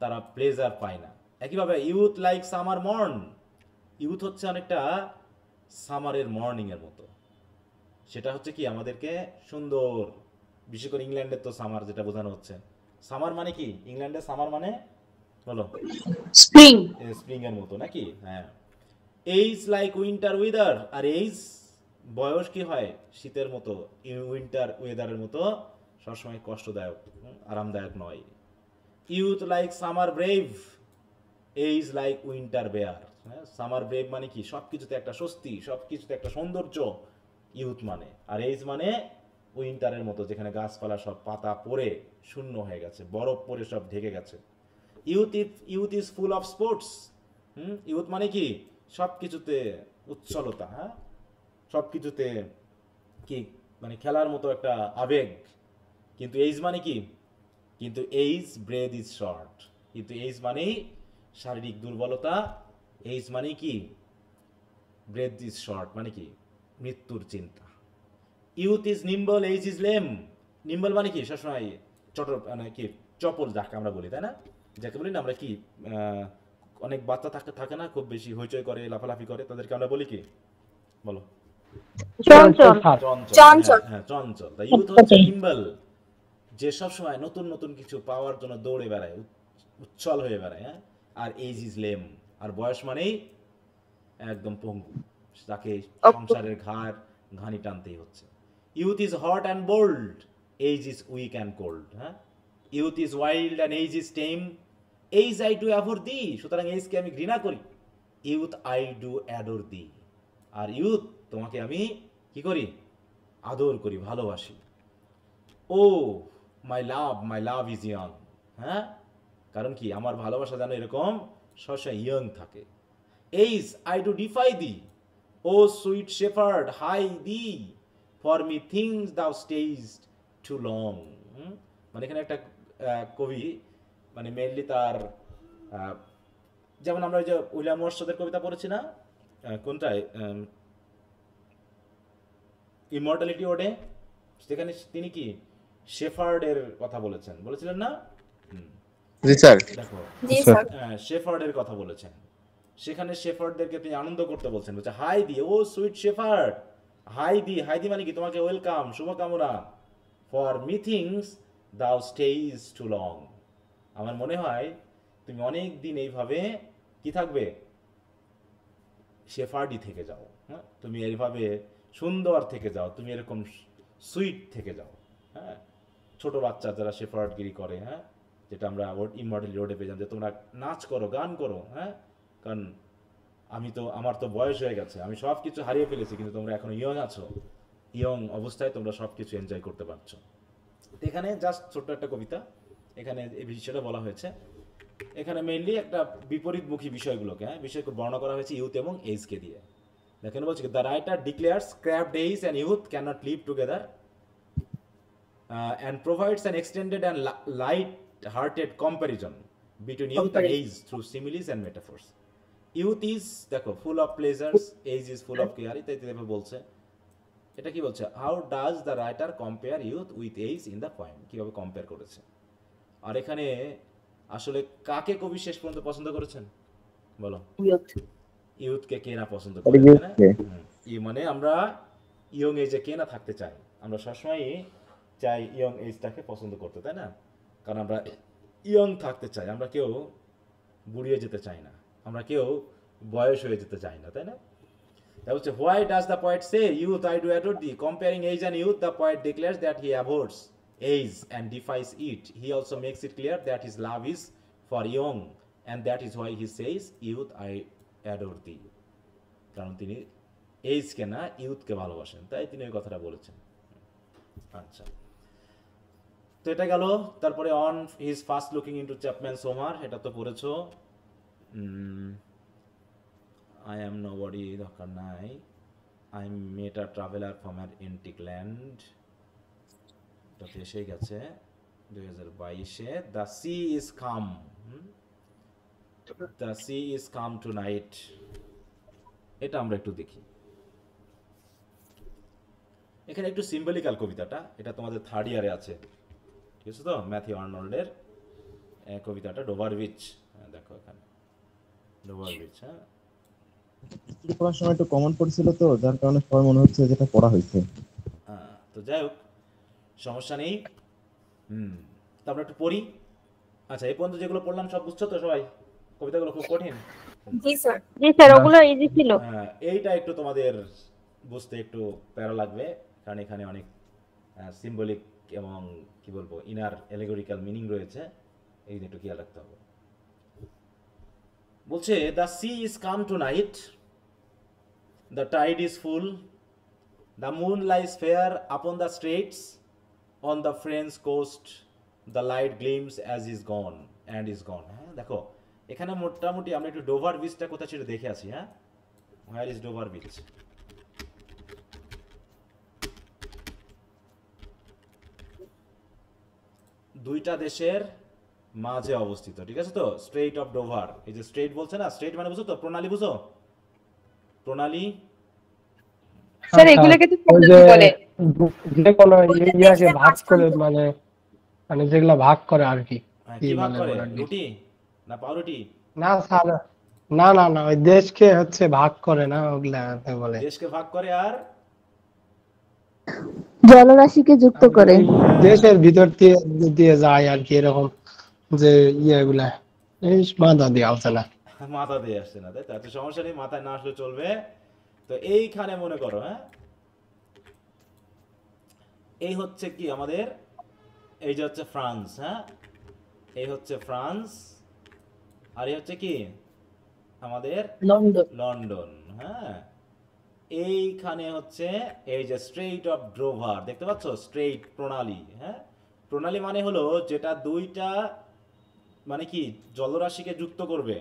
তারা প্লেজার পায় না। একইভাবে youth like summer mourn, youth হচ্ছে অনেকটা সামারের মর্নিং এর মতো। সেটা হচ্ছে কি আমাদেরকে সুন্দর, বিশেষ করে ইংল্যান্ডের তো সামার যেটা বোঝানো হচ্ছে। সামার মানে কি? ইংল্যান্ডের সামার মানে বলো? স্প্রিং। স্প্রিং এর মতো নাকি? হ্যাঁ। এইজ লাইক উইন্টার ওয়েদার, আর এইজ বয়স কি হয়? শীতের মতো, উইন্টার ওয়েদারের মতো সবসময় কষ্টদায়ক, আরামদায়ক নয়। Youth like summer brave, age like winter bare. হ্যাঁ, সামার ব্রেভ মানে কি? সবকিছুতে একটা স্বস্তি, সবকিছুতে একটা সৌন্দর্য ইউথ মানে। আর এইজ মানে উইন্টারের মতো, যেখানে গাছপালা সব পাতা পড়ে শূন্য হয়ে গেছে, বরফ পড়ে সব ঢেকে গেছে। Youth is full of sports, youth মানে কি? সবকিছুতে উচ্ছলতা, হ্যাঁ, সবকিছুতে কি মানে খেলার মতো একটা আবেগ। কিন্তু এইজ মানে কি? কিন্তু এইজ ব্রেথ ইজ শর্ট, কিন্তু এইজ মানেই শারীরিক দুর্বলতা। এইজ মানে কি? ব্রেথ ইজ শর্ট মানে কি? মৃত্যুর চিন্তা। Youth is nimble, age is lame. Nimble মানে কি? সবসময় মানে কি চপল, যাকে আমরা বলি, তাই না? যাকে বলি না আমরা কি, অনেক বাচ্চা থাকে না, খুব বেশি হইচই করে, লাফালাফি করে, তাদেরকে আমরা বলি কি? বলো? চঞ্চল। চঞ্চল। হ্যাঁ, চঞ্চল। তাই ইউথ হচ্ছে নিম্বল, যে সবসময় নতুন নতুন কিছু পাওয়ার জন্য দৌড়ে বেড়ায়, উচ্ছল হয়ে বেড়ায়, হ্যাঁ। আর এইজ ইজ লেম, আর বয়স মানেই একদম পঙ্গু, তাকে সংসারের ঘানি টানতেই হচ্ছে। Youth is hot and bold, age is weak and cold, হ্যাঁ। Youth is wild and age is tame, age I do abhor thee, সুতরাং এইজকে আমি ঘৃণা করি। Youth I do adore thee, আর ইউথ তোমাকে আমি কি করি? আদর করি, ভালোবাসি। ও মাই লাভ ইজ ইয়ং, হ্যাঁ, কারণ কি? আমার ভালোবাসা যেন এরকম সবসময় ইয়ং থাকে। Age I do defy thee, O sweet shepherd hie thee, for methinks thou stayed two long. মানে এখানে একটা কবি মানে মেনলি তার, যেমন আমরা ওই যে উইলিয়াম ওয়ার্ডসওয়ার্থের কবিতা পড়েছি না, কোনটায়? ইমর্টালিটি ওডে, সেখানে তিনি কি শেফার্ডের কথা বলেছিলেন না? জি স্যার। দেখো, জি স্যার। শেফার্ডের কথা বলেছেন, সেখানে শেফার্ডদেরকে তিনি আনন্দ করতে বলছেন, বলছে হাই দি, ও সুইট শেফার্ড হাই দি। হাই দি মানে কি? তোমাকে ওয়েলকাম, শুভকামনা। ফর মি থিংস দাও স্টেইজ টু লং, আমার মনে হয় তুমি অনেক দিন এইভাবে কি থাকবে, শেফার্ডি থেকে যাও, হ্যাঁ, তুমি এইভাবে সুন্দর থেকে যাও, তুমি এরকম সুইট থেকে যাও, হ্যাঁ, ছোট বাচ্চা যারা শেফার্ডগিরি করে, হ্যাঁ, যেটা আমরা ইমর্টাল রোডে পেয়ে যান, যে তোমরা নাচ করো, গান করো, হ্যাঁ, কারণ আমার তো বয়স হয়ে গেছে, আমি সব কিছু হারিয়ে ফেলেছি, কিন্তু তোমরা এখনো ইয়ং আছো, ইয়ং অবস্থায় তোমরা সব কিছু এনজয় করতে পারছো। এখানে জাস্ট ছোট্ট একটা কবিতা, এখানে এই বিষয়টা বলা হয়েছে, এখানে মেইনলি একটা বিপরীতমুখী বিষয়গুলোকে, হ্যাঁ, বিষয়কে বর্ণনা করা হয়েছে ইউথ এবং এইজকে দিয়ে। দেখেন বলছি, the writer declares scrapped age and youth cannot live together and provides an extended and light-hearted comparison between youth and age through similes and metaphors. Youth is, দেখো, full of pleasures, age is full of care, ইত্যাদি বলছে। এটা কি বলছে, how does the writer compare youth with age in the poem, কিভাবে compare করেছে। আর এখানে আসলে কাকে কবি শেষ পর্যন্ত পছন্দ করেছেন বলো? ইউথকে কে না পছন্দ করে, মানে আমরা ইয়ং এজে কে না থাকতে চাই, আমরা সবসময় চাই ইয়ং এজটাকে পছন্দ করতে, তাই না? কারণ আমরা ইয়ং থাকতে চাই, আমরা কেউ বুড়িয়ে যেতে চাই না, আমরা কেউ বয়স হয়ে যেতে চাই না, তাই না? That was why does the poet say, youth I do adore thee? Comparing age and youth, the poet declares that he abhors age and defies it. He also makes it clear that his love is for young, and that is why he says, youth I adore thee. কারণ তিনি এজকে না ইউথকে ভালোবাসেন, তাই তিনি ওই কথাটা বলেছেন। আচ্ছা, তো এটা গেল। তারপরে on his first looking into Chapman's Homer, এটা তো পড়েছো। I am nobody, দরকার নাই। I met a traveler from an antique land, এটা তো এসে গেছে 2022-এ। The sea is calm, the sea is calm tonight, এটা আমরা একটু দেখি। এখানে একটু সিম্বলিক্যাল কবিতাটা, এটা তোমাদের থার্ড ইয়ারে আছে, ঠিক আছে তো, ম্যাথিউ আর্নল্ডের কবিতাটা, ডোভার বিচ। দেখো এখানে ডোভার বিচ, হ্যাঁ, পড়ার সময় একটু কমন পড়ছিল তো, যার কারণে সবার মনে হচ্ছে যেটা পড়া হয়েছে। তো যাই হোক, সমস্যা নেই। তারপরে একটু পড়ি। আচ্ছা, এই পর্যন্ত যেগুলো পড়লাম সব বুঝছো তো সবাই? কবিতাগুলো খুব কঠিন? জি স্যার, ওগুলো ইজি ছিল। এইটা একটু তোমাদের বুঝতে একটু প্যারা লাগবে, কারণ এখানে অনেক সিম্বলিক এবং কি বলবো ইনার অ্যালেগরিক্যাল মিনিং রয়েছে, এই একটু খেয়াল রাখতে হবে। বলছে, the sea is calm tonight, the tide is full, the moon lies fair upon the straits, on the French coast the light gleams as is gone and is gone. হ্যাঁ, দেখো এখানে মোটামুটি আমরা একটু ডোভার বিচটা কোথায় ছিল দেখে আছি। হ্যাঁ, হোয়ার ইজ ডোভার বিচ? দুইটা দেশের মাঝে অবস্থিত, ঠিক আছে তো, স্ট্রেইট অফ ডোভার। এই যে স্ট্রেইট বলছে না, স্ট্রেইট মানে বুঝো তো, প্রণালী বুঝো, প্রণালী। স্যার এগুলোকে তো বলে যে কোনো ইয়াকে ভাগ করে, মানে মানে যেগুলা ভাগ করে আর কি। কি ভাগ করে? রুটি না পাউরুটি? না স্যার, না না না, ওই দেশকে হচ্ছে ভাগ করে না, ওগুলা বলে দেশকে ভাগ করে আর জলরাশিকে যুক্ত করে, দেশের ভিতর দিয়ে যায় আর কি, এরকম যে ইয়েগুলা এই মাথা দিয়ে আসে না, মাথা দিয়ে আসছে না, তাই তো? সমস্যা নেই, মাথায় না আসলে চলবে। তো এইখানে মনে করো, হ্যাঁ, এই হচ্ছে কি আমাদের, এই যে হচ্ছে ফ্রান্স, হ্যাঁ, এই হচ্ছে ফ্রান্স, আর এই হচ্ছে কি আমাদের লন্ডন। হ্যাঁ, এইখানে হচ্ছে এই যে স্ট্রেইট অফ ডোভার, দেখতে পাচ্ছ, স্ট্রেইট প্রণালী। হ্যাঁ, প্রণালী মানে হলো যেটা দুইটা, মানে কি, জলরাশিকে যুক্ত করবে,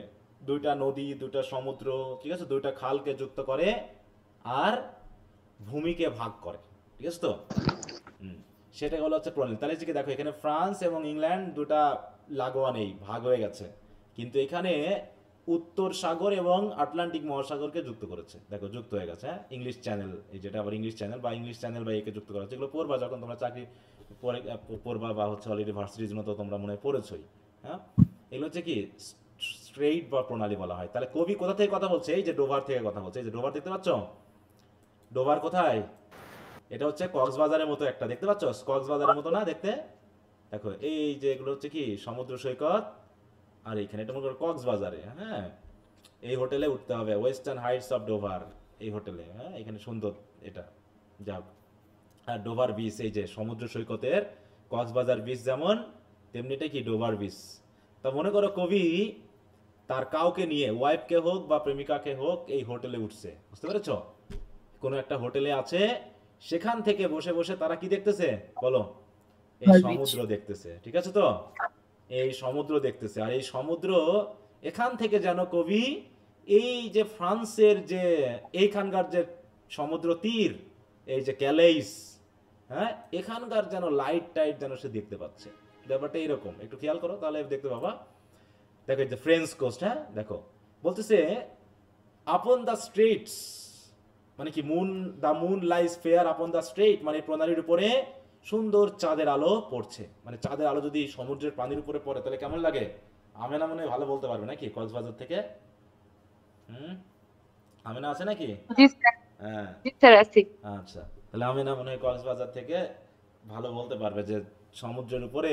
দুইটা নদী, দুইটা সমুদ্র, ঠিক আছে, দুইটা খালকে যুক্ত করে আর ভূমিকে ভাগ করে, ঠিক আছে তো। সেটা হলো হচ্ছে প্রণালী। তাহলে যে দেখো, এখানে ফ্রান্স এবং ইংল্যান্ড দুটা লাগোয়া নেই, ভাগ হয়ে গেছে, কিন্তু এখানে উত্তর সাগর এবং আটলান্টিক মহাসাগরকে যুক্ত করেছে, দেখো যুক্ত হয়ে গেছে। হ্যাঁ, ইংলিশ চ্যানেল, এই যেটা আবার ইংলিশ চ্যানেল বা একে যুক্ত করা হচ্ছে, এগুলো পড়বা যখন তোমরা চাকরি পড়বা, বা হচ্ছে অলরেডি ভার্সিটির জন্য তো তোমরা মনে পড়েছই। হ্যাঁ, এগুলো হচ্ছে কি স্ট্রেইট বা প্রণালী বলা হয়। তাহলে কবি কোথা থেকে কথা বলছে? এই যে ডোভার থেকে কথা বলছে। এই যে ডোভার দেখতে পাচ্ছ, ডোভার কোথায়? এটা হচ্ছে কক্সবাজারের মতো একটা, দেখতে পাচ্ছ, কক্সবাজারের মতো না দেখতে? দেখো এই যে এগুলো হচ্ছে কি সমুদ্র সৈকত, আর এখানে এটা মনে করো কক্সবাজারে, হ্যাঁ এই হোটেলে উঠতে হবে, ওয়েস্টার্ন হাইটস অফ ডোভার এই হোটেলে, হ্যাঁ এখানে সুন্দর এটা যাও। আর ডোভার বিচ, এই যে সমুদ্র সৈকতের কক্সবাজার বিচ যেমন তেমনিটা কি ডোভার বিচ। তা মনে করো কবি তার কাউকে নিয়ে, ওয়াইফকে হোক বা প্রেমিকাকে হোক, এই হোটেলে উঠছে, বুঝতে পেরেছো? কোনো একটা হোটেলে আছে, সেখান থেকে বসে বসে তারা কি দেখতেছে বলো? এই সমুদ্র দেখতেছে, ঠিক আছে তো? এই সমুদ্র দেখতেছে, আর এই সমুদ্র এখান থেকে যেন কবি এই যে ফ্রান্সের যে এইখানকার যে সমুদ্র তীর, এই যে ক্যালেইস, হ্যাঁ এখানকার যেন লাইট টাইট যেন সে দেখতে পাচ্ছে। ব্যাপারটা এরকম, একটু খেয়াল করো তাহলে দেখতে পাবা। দেখো এই যে ফ্রেঞ্চ কোস্ট, হ্যাঁ দেখো বলতেছে আপন দ্য স্ট্রেটস, মানে কি the moon lies fair upon the straight, মানে প্রণালীর উপরে সুন্দর চাঁদের আলো পড়ছে। মানে চাঁদের আলো যদি সমুদ্রের পানির উপরে পড়ে তাহলে কেমন লাগে? আমেনা মনে হয় ভালো বলতে পারবে নাকি কক্সবাজার থেকে? আমেনা আছে নাকি? জি স্যার, হ্যাঁ জি স্যার আছি। আচ্ছা, তাহলে আমেনা মনে হয় কক্সবাজার থেকে ভালো বলতে পারবে যে সমুদ্রের উপরে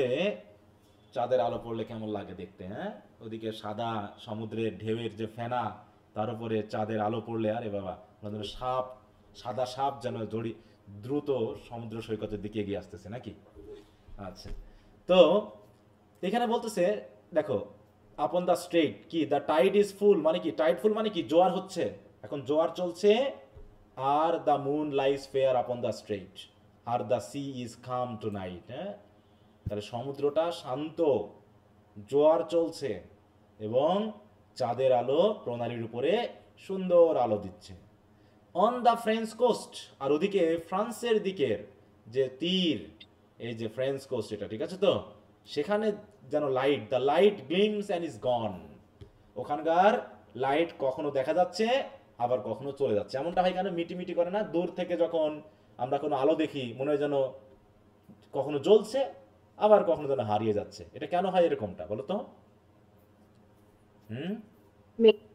চাঁদের আলো পড়লে কেমন লাগে দেখতে। হ্যাঁ ওদিকে সাদা সমুদ্রের ঢেউয়ের যে ফেনা, তার উপরে চাঁদের আলো পড়লে, আরে বাবা সাপ, সাদা সাপ যেন দ্রুত সমুদ্র সৈকতের দিকে এগিয়ে আসতেছে নাকি। আচ্ছা, তো এখানে বলতেছে দেখো আপন দ্য স্ট্রেট, কি দ্য টাইড ইজ ফুল, মানে কি টাইড ফুল মানে কি জোয়ার হচ্ছে, এখন জোয়ার চলছে। আর the moon lies fair upon the straight, আর the sea is calm tonight. হ্যাঁ তাহলে সমুদ্রটা শান্ত, জোয়ার চলছে এবং চাঁদের আলো প্রণালীর উপরে সুন্দর আলো দিচ্ছে। অন দ্য ফ্রেঞ্চ কোস্ট, আর ওদিকে ফ্রান্সের দিকের যে তীর, এই যে ফ্রেঞ্চ কোস্ট এটা, ঠিক আছে তো? সেখানে যেন light, the light glimpse and is গন, ওখানকার লাইট কখনো দেখা যাচ্ছে আবার কখনো চলে যাচ্ছে। এমনটা হয় কেন, মিটি মিটি করে না, দূর থেকে যখন আমরা কোনো আলো দেখি মনে হয় যেন কখনো জ্বলছে আবার কখনো যেন হারিয়ে যাচ্ছে। এটা কেন হয় এরকমটা বলো তো?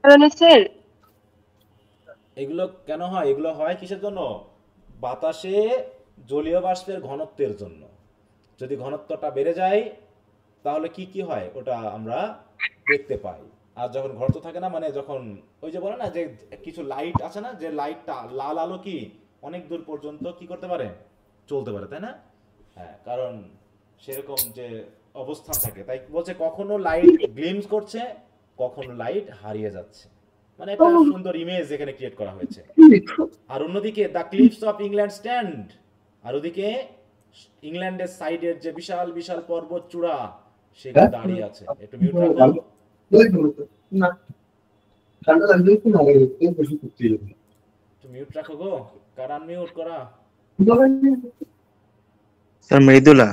কারণে স্যার এগুলো কেন হয়? এগুলো হয় কিসের জন্য? বাতাসে জলীয় বাষ্পের ঘনত্বের জন্য। যদি ঘনত্বটা বেড়ে যায় তাহলে কি কি হয় ওটা আমরা দেখতে পাই। আর যখন ঘনত্ব থাকে না, মানে যখন ওই যে বলে না যে কিছু লাইট আছে না, যে লাইটটা লাল আলো কি অনেক দূর পর্যন্ত কি করতে পারে, চলতে পারে, তাই না? হ্যাঁ, কারণ সেরকম যে অবস্থান থাকে, তাই বলছে কখনো লাইট গ্লিমস করছে, কখনো লাইট হারিয়ে যাচ্ছে। মানে একটা সুন্দর ইমেজ এখানে ক্রিয়েট করা হয়েছে। আর অন্যদিকে the cliffs of England stand, আর ওদিকে ইংল্যান্ডের সাইডের যে বিশাল বিশাল পর্বত চূড়া সেগুলো দাঁড়িয়ে আছে। একটু মিউট রাখো, একটু মিউট রাখো গো, কার আনমিউট করা? স্যার মৃদুলা।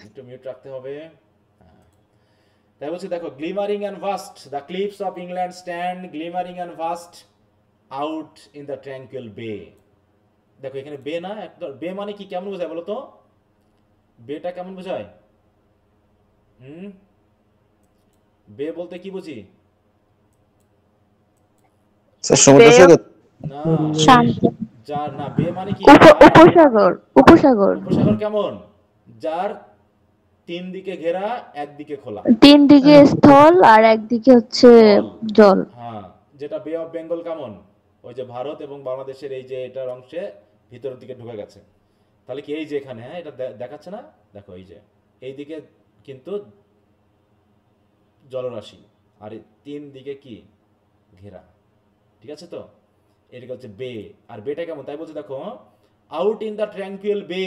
একটু মিউট রাখতে হবে। তাই বলছি দেখো glimmering and vast, the cliffs of England stand glimmering and vast out in the tranquil bay. দেখো এখানে বে না, একটা বে মানে কি, কেমন বোঝায় বলো তো? বেটা কেমন বোঝায়? বে বলতে কি বুঝি? স্যার সমুদ্র সৈকত। না, শান্ত, যার না, বে মানে কি? উপসাগর, উপসাগর। উপসাগর কেমন? যার তিন দিকে ঘেরা, একদিকে খোলা। তিন দিকে স্থল আর একদিকে হচ্ছে জল। হ্যাঁ, যেটা বে অফ বেঙ্গল কেমন? ওই যে ভারত এবং বাংলাদেশের এই যে এটার অংশে ভিতরের দিকে ঢুকে গেছে। তাহলে কি এই যে এখানে, হ্যাঁ এটা দেখাচ্ছে না, দেখো এই যে এইদিকে কিন্তু জলরাশি, আর এই তিন দিকে কি ঘেরা, ঠিক আছে তো? এদিকে হচ্ছে বে। আর বেটা কেমন তাই বলছে দেখো, out in the tranquil bay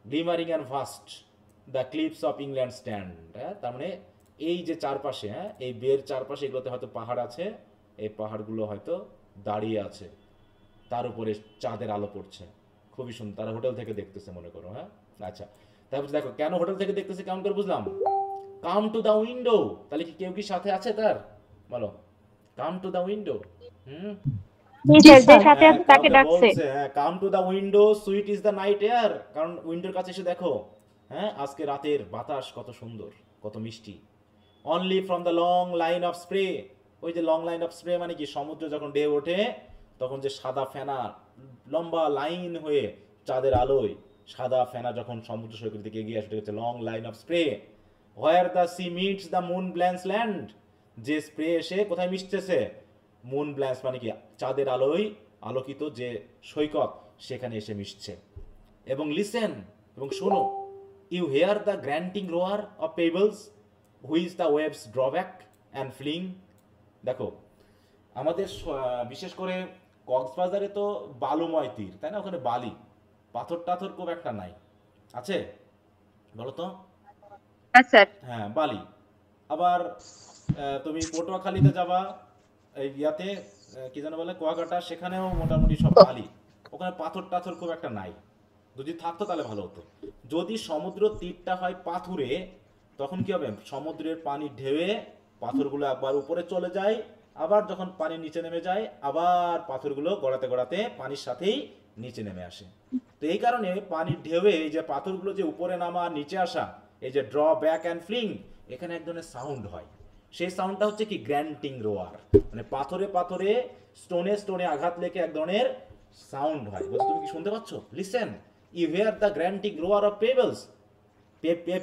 glimmering and vast the cliffs of England stand. হ্যাঁ তার মানে এই যে চারপাশে, হ্যাঁ এই বের চারপাশে এগুলোতে হয়তো পাহাড় আছে, এই পাহাড়গুলো হয়তো দাঁড়িয়ে আছে, তার উপরে চাঁদের আলো পড়ছে, খুবই সুন্দর। তারা হোটেল থেকে দেখতেছে মনে করো। হ্যাঁ আচ্ছা, তারপর দেখো কেন হোটেল থেকে দেখতেছে কেমন করে বুঝলাম? কাম টু দ্য উইন্ডো, তাহলে কি কেউ কি সাথে আছে তার? বলো, কাম টু দ্য উইন্ডো। যে সাথে আছে তাকে ডাকছে। Come to the window, sweet is the night air, কারণ উইন্ডোর কাছে এসে দেখো, হ্যাঁ আজকে রাতের বাতাস কত সুন্দর, কত মিষ্টি। Only from the long line of spray, ওই যে লং লাইন অফ স্প্রে মানে কি, সমুদ্র যখন ঢেউ ওঠে তখন যে সাদা ফেনা লম্বা লাইন হয়ে চাঁদের আলোয় সাদা ফেনা যখন সমুদ্র সৈকত দিকে এগিয়ে আসে হচ্ছে long line of spray where the sea meets the moon blanched land, যে স্প্রে এসে কোথায় মিশতেছে, মুন ব্ল্যান্স মানে কি চাঁদের আলোয় আলোকিত যে সৈকত সেখানে এসে মিশছে। এবং লিসেন, এবং শোনো, you hear the grating roar of pebbles which the waves draw back and fling. দেখো আমাদের বিশেষ করে কক্সবাজারে তো বালুময় তীর, তাই না, ওখানে বালি পাথর টাথর খুব একটা নাই, আছে বলো তো? স্যার হ্যাঁ বালি। আবার তুমি পটুয়াখালীতে যাবা, এই ইয়াতে কি যেন বলে কুয়াকাটা, সেখানেও মোটামুটি সব বালি, ওখানে পাথর টাথর খুব একটা নাই। যদি থাকতো তাহলে ভালো হতো। যদি সমুদ্র তীরটা হয় পাথুরে, তখন কি হবে, সমুদ্রের পানি ঢেউয়ে পাথরগুলো একবার উপরে চলে যায়, আবার যখন পানি নিচে নেমে যায় আবার পাথরগুলো গড়াতে গড়াতে পানির সাথেই নিচে নেমে আসে। তো এই কারণে পানির ঢেউয়ে এই যে পাথরগুলো যে উপরে নামা নিচে আসা, এই যে ড্র ব্যাক অ্যান্ড ফ্লিং, এখানে এক ধরনের সাউন্ড হয়। সেই সাউন্ডটা হচ্ছে কি গ্র্যান্টিং রোয়ার, মানে পাথরে পাথরে স্টোনে স্টোনে আঘাত লেগে এক ধরনের সাউন্ড হয়। বলছো তুমি কি শুনতে পাচ্ছ? Listen, you hear the grating roar of pebbles.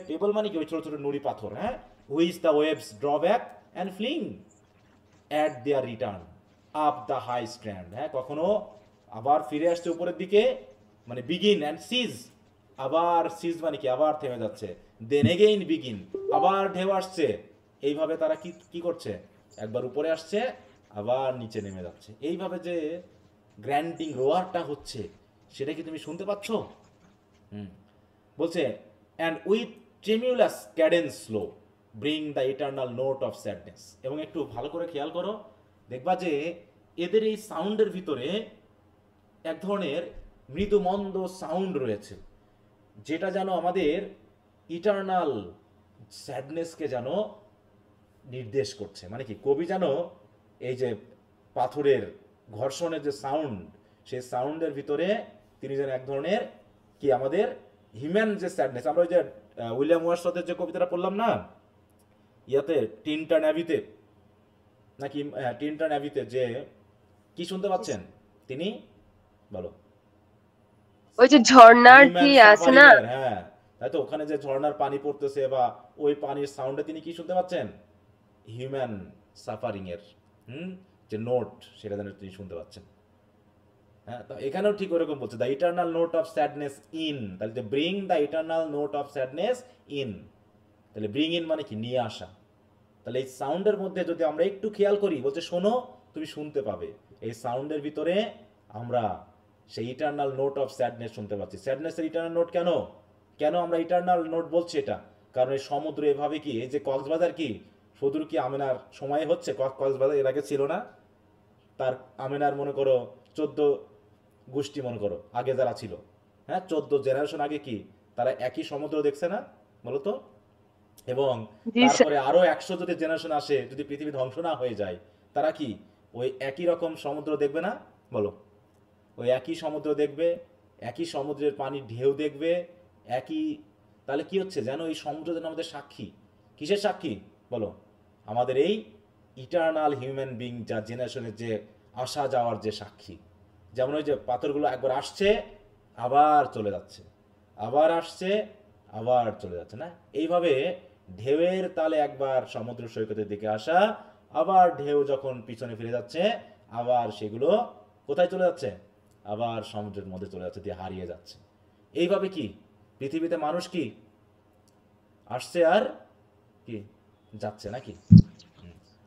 Pebble মানে কি ওই ছোট ছোট নুড়ি পাথর, হ্যাঁ, which the waves draw back and fling at their return up the high strand. হ্যাঁ, কখনো আবার ফিরে আসছে উপরের দিকে, মানে বিগিন অ্যান্ড সিজ, আবার সিজ মানে কি আবার থেমে যাচ্ছে, দেন এগেইন বিগিন, আবার ঢেউ আসছে। এইভাবে তারা কি কি করছে, একবার উপরে আসছে আবার নিচে নেমে যাচ্ছে। এইভাবে যে গ্র্যান্টিং রোয়ারটা হচ্ছে সেটা কি তুমি শুনতে পাচ্ছ? বলছে and with tremulous cadence slow bring the eternal note of sadness. এবং একটু ভালো করে খেয়াল করো, দেখবা যে এদের এই সাউন্ডের ভিতরে এক ধরনের মৃদুমন্দ সাউন্ড রয়েছে, যেটা যেন আমাদের ইটার্নাল স্যাডনেসকে যেন নির্দেশ করছে। মানে কি, কবি যেন এই যে পাথরের ঘর্ষণের যে সাউন্ড, সেই সাউন্ডের ভিতরে তিনি যেন এক ধরনের কি আমাদের হিউম্যান যে স্যাডনেস, আমরা ওই যে উইলিয়াম ওয়ার্ডসওয়ার্থের যে কবিতাটা পড়লাম না ইয়াতে টিনটা ন্যাভিতে, নাকি টিনটা ন্যাভিতে, যে কি শুনতে পাচ্ছেন তিনি, বলো? ওই যে ঝর্ণার কি আছে না, হ্যাঁ তাই তো, ওখানে যে ঝর্ণার পানি পড়তেছে বা ওই পানির সাউন্ডে তিনি কি শুনতে পাচ্ছেন, হিউম্যান সাফারিং এর যে নোট, সেটা যেন তিনি শুনতে পাচ্ছেন। হ্যাঁ, তো এখানেও ঠিক ওরকম বলছে, the eternal note of sadness in, তাহলে bring the eternal note of sadness in, তাহলে ব্রিং ইন মানে কি নিয়ে আসা। তাহলে এই সাউন্ডের মধ্যে যদি আমরা একটু খেয়াল করি, বলছে শোনো তুমি শুনতে পাবে, এই সাউন্ডের ভিতরে আমরা সেই ইটার্নাল নোট অফ স্যাডনেস শুনতে পাচ্ছি। স্যাডনেসের ইটার্নাল নোট কেন, কেন আমরা ইটার্নাল নোট বলছি এটা? কারণ এই সমুদ্র এভাবে কি, এই যে কক্সবাজার কি শুধু কি আমেনার সময় হচ্ছে, কক্সবাজার এর আগে ছিল না, তার আমেনার মনে করো 14 গোষ্ঠী মনে করো আগে যারা ছিল, হ্যাঁ 14 জেনারেশন আগে কি তারা একই সমুদ্র দেখছে না বলতো? এবং তারপরে আরো 100 যদি জেনারেশন আসে, যদি পৃথিবী ধ্বংস না হয়ে যায়, তারা কি ওই একই রকম সমুদ্র দেখবে না বলো? ওই একই সমুদ্র দেখবে, একই সমুদ্রের পানির ঢেউ দেখবে, একই। তাহলে কি হচ্ছে, যেন এই সমুদ্র যেন আমাদের সাক্ষী। কিসের সাক্ষী বলো? আমাদের এই ইটার্নাল হিউম্যান বিং, যা জেনারেশনের যে আসা যাওয়ার যে সাক্ষী। যেমন ওই যে পাথরগুলো একবার আসছে আবার চলে যাচ্ছে, আবার আসছে আবার চলে যাচ্ছে, না এইভাবে ঢেউয়ের তালে একবার সমুদ্র সৈকতের দিকে আসা, আবার ঢেউ যখন পিছনে ফিরে যাচ্ছে আবার সেগুলো কোথায় চলে যাচ্ছে, আবার সমুদ্রের মধ্যে চলে যাচ্ছে, দিয়ে হারিয়ে যাচ্ছে। এইভাবে কি পৃথিবীতে মানুষ কি আসছে আর কি যাচ্ছে নাকি?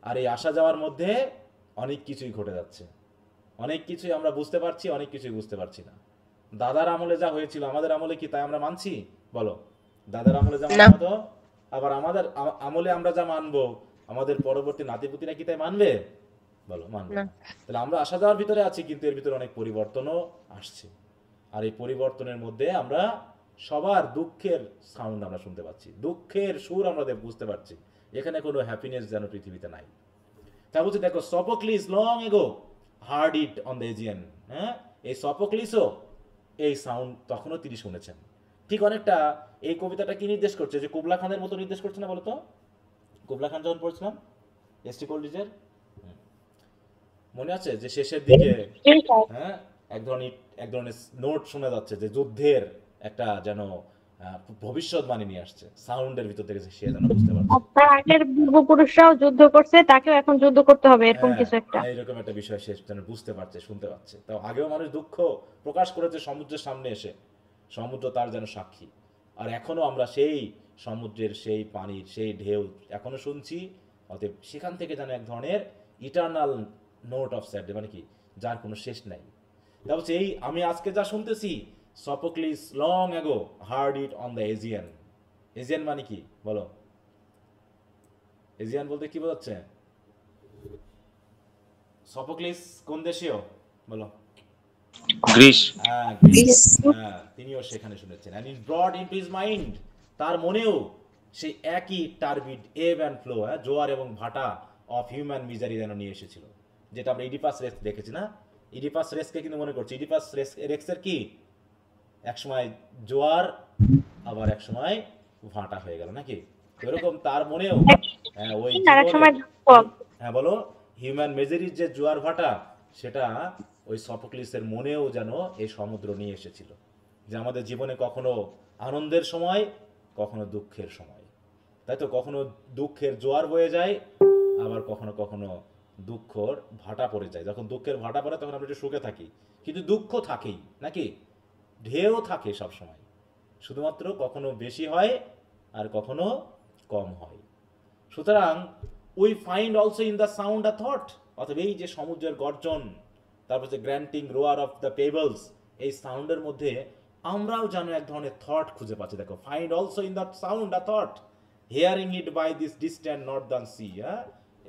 আর এই আসা যাওয়ার মধ্যে অনেক কিছুই ঘটে যাচ্ছে, অনেক কিছুই আমরা বুঝতে পারছি, অনেক কিছুই বুঝতে পারছি না। দাদার আমলে যা হয়েছিল আমাদের আমলে কি তাই আমরা মানছি বলো? দাদার আমলে যা মানতো, আবার আমাদের আমলে আমরা যা মানবো, আমাদের পরবর্তী নাতিপুতিরা কি তাই মানবে বলো? মানবে না। তাহলে আমরা আসা যাওয়ার ভিতরে আছি, কিন্তু এর ভিতরে অনেক পরিবর্তনও আসছে। আর এই পরিবর্তনের মধ্যে আমরা সবার দুঃখের সাউন্ড আমরা শুনতে পাচ্ছি, দুঃখের সুর আমরা বুঝতে পারছি। এখানে কোনো হ্যাপিনেস যেন পৃথিবীতে নাই। তা বলছে দেখো, Sophocles long ago hard it on the Aegean. হ্যাঁ, এই সফোক্লিসও এই সাউন্ড তখনও তিনি শুনেছেন। ঠিক অনেকটা এই কবিতাটা কি নির্দেশ করছে, যে কুবলা খানের মতো নির্দেশ করছে না বলতো? কুবলা খান যখন পড়ছিলাম এসটি কলেজের, মনে আছে যে শেষের দিকে হ্যাঁ এক ধরনের নোট শোনা যাচ্ছে, যে যুদ্ধের একটা যেন ভবিষ্যৎবাণী নিয়ে আসছে সাউন্ডের ভিতর থেকে, সে যেন বুঝতে পারছে। আর তার আগের পূর্বপুরুষরাও যুদ্ধ করছে, তাকেও এখন যুদ্ধ করতে হবে, এরকম কিছু একটা। এইরকম একটা বিষয় সে যেন বুঝতে পারছে, শুনতে পাচ্ছে। তাও আগেও মানুষ দুঃখ প্রকাশ করেছে সমুদ্রের সামনে এসে, সমুদ্র তার যেন সাক্ষী। আর এখনো আমরা সেই সমুদ্রের সেই পানির সেই ঢেউ এখনো শুনছি। অতএব সেখান থেকে যেন এক ধরনের ইটার্নাল নোট অফ স্যাড, মানে কি, যার কোনো শেষ নাই। তা বলছে এই আমি আজকে যা শুনতেছি, Sophocles long ago hard it on the Aegean. Aegean মানে কি বলো? এজিয়ান বলতে কি বোঝাচ্ছে? সফোক্লিস কোন দেশীয় বলো? গ্রিস। হ্যাঁ, গ্রিস। হ্যাঁ, তিনিও সেখানে শুনেছেন। and it brought into his mind, তার মনেও সেই একই টার্বিড এভ অ্যান্ড ফ্লো, জোয়ার এবং ভাটা অফ হিউম্যান মিজারি যেন নিয়ে এসেছিল, যেটা আমরা ইডিপাস রেক্স দেখেছি না? ইডিপাস রেক্সকে কিন্তু মনে করছি, ইডিপাস রেক্সের কি একসময় জোয়ার আবার একসময় ভাটা হয়ে গেল নাকি? এরকম তার মনেও ওই হ্যাঁ বলো, হিউম্যান মেজারির যে জোয়ার ভাটা, সেটা ওই সফোক্লিসের মনেও যেন এই সমুদ্র নিয়ে এসেছিল, যে আমাদের জীবনে কখনো আনন্দের সময়, কখনো দুঃখের সময়, তাই তো? কখনো দুঃখের জোয়ার বয়ে যায়, আবার কখনো কখনো দুঃখর ভাটা পড়ে যায়। যখন দুঃখের ভাটা পড়ে তখন আমরা একটু সুখে থাকি, কিন্তু দুঃখ থাকেই নাকি? ঢেউ থাকে সব সময়, শুধুমাত্র কখনো বেশি হয় আর কখনো কম হয়। সুতরাং we find also in the sound a thought, অথবা এই যে সমুদ্রের গর্জন, তারপর যে granting roar of the pebbles, এই সাউন্ডের মধ্যে আমরাও যেন এক ধরনের থট খুঁজে পাচ্ছি। দেখো, find also in that sound a thought, hearing it by this distant northern sea.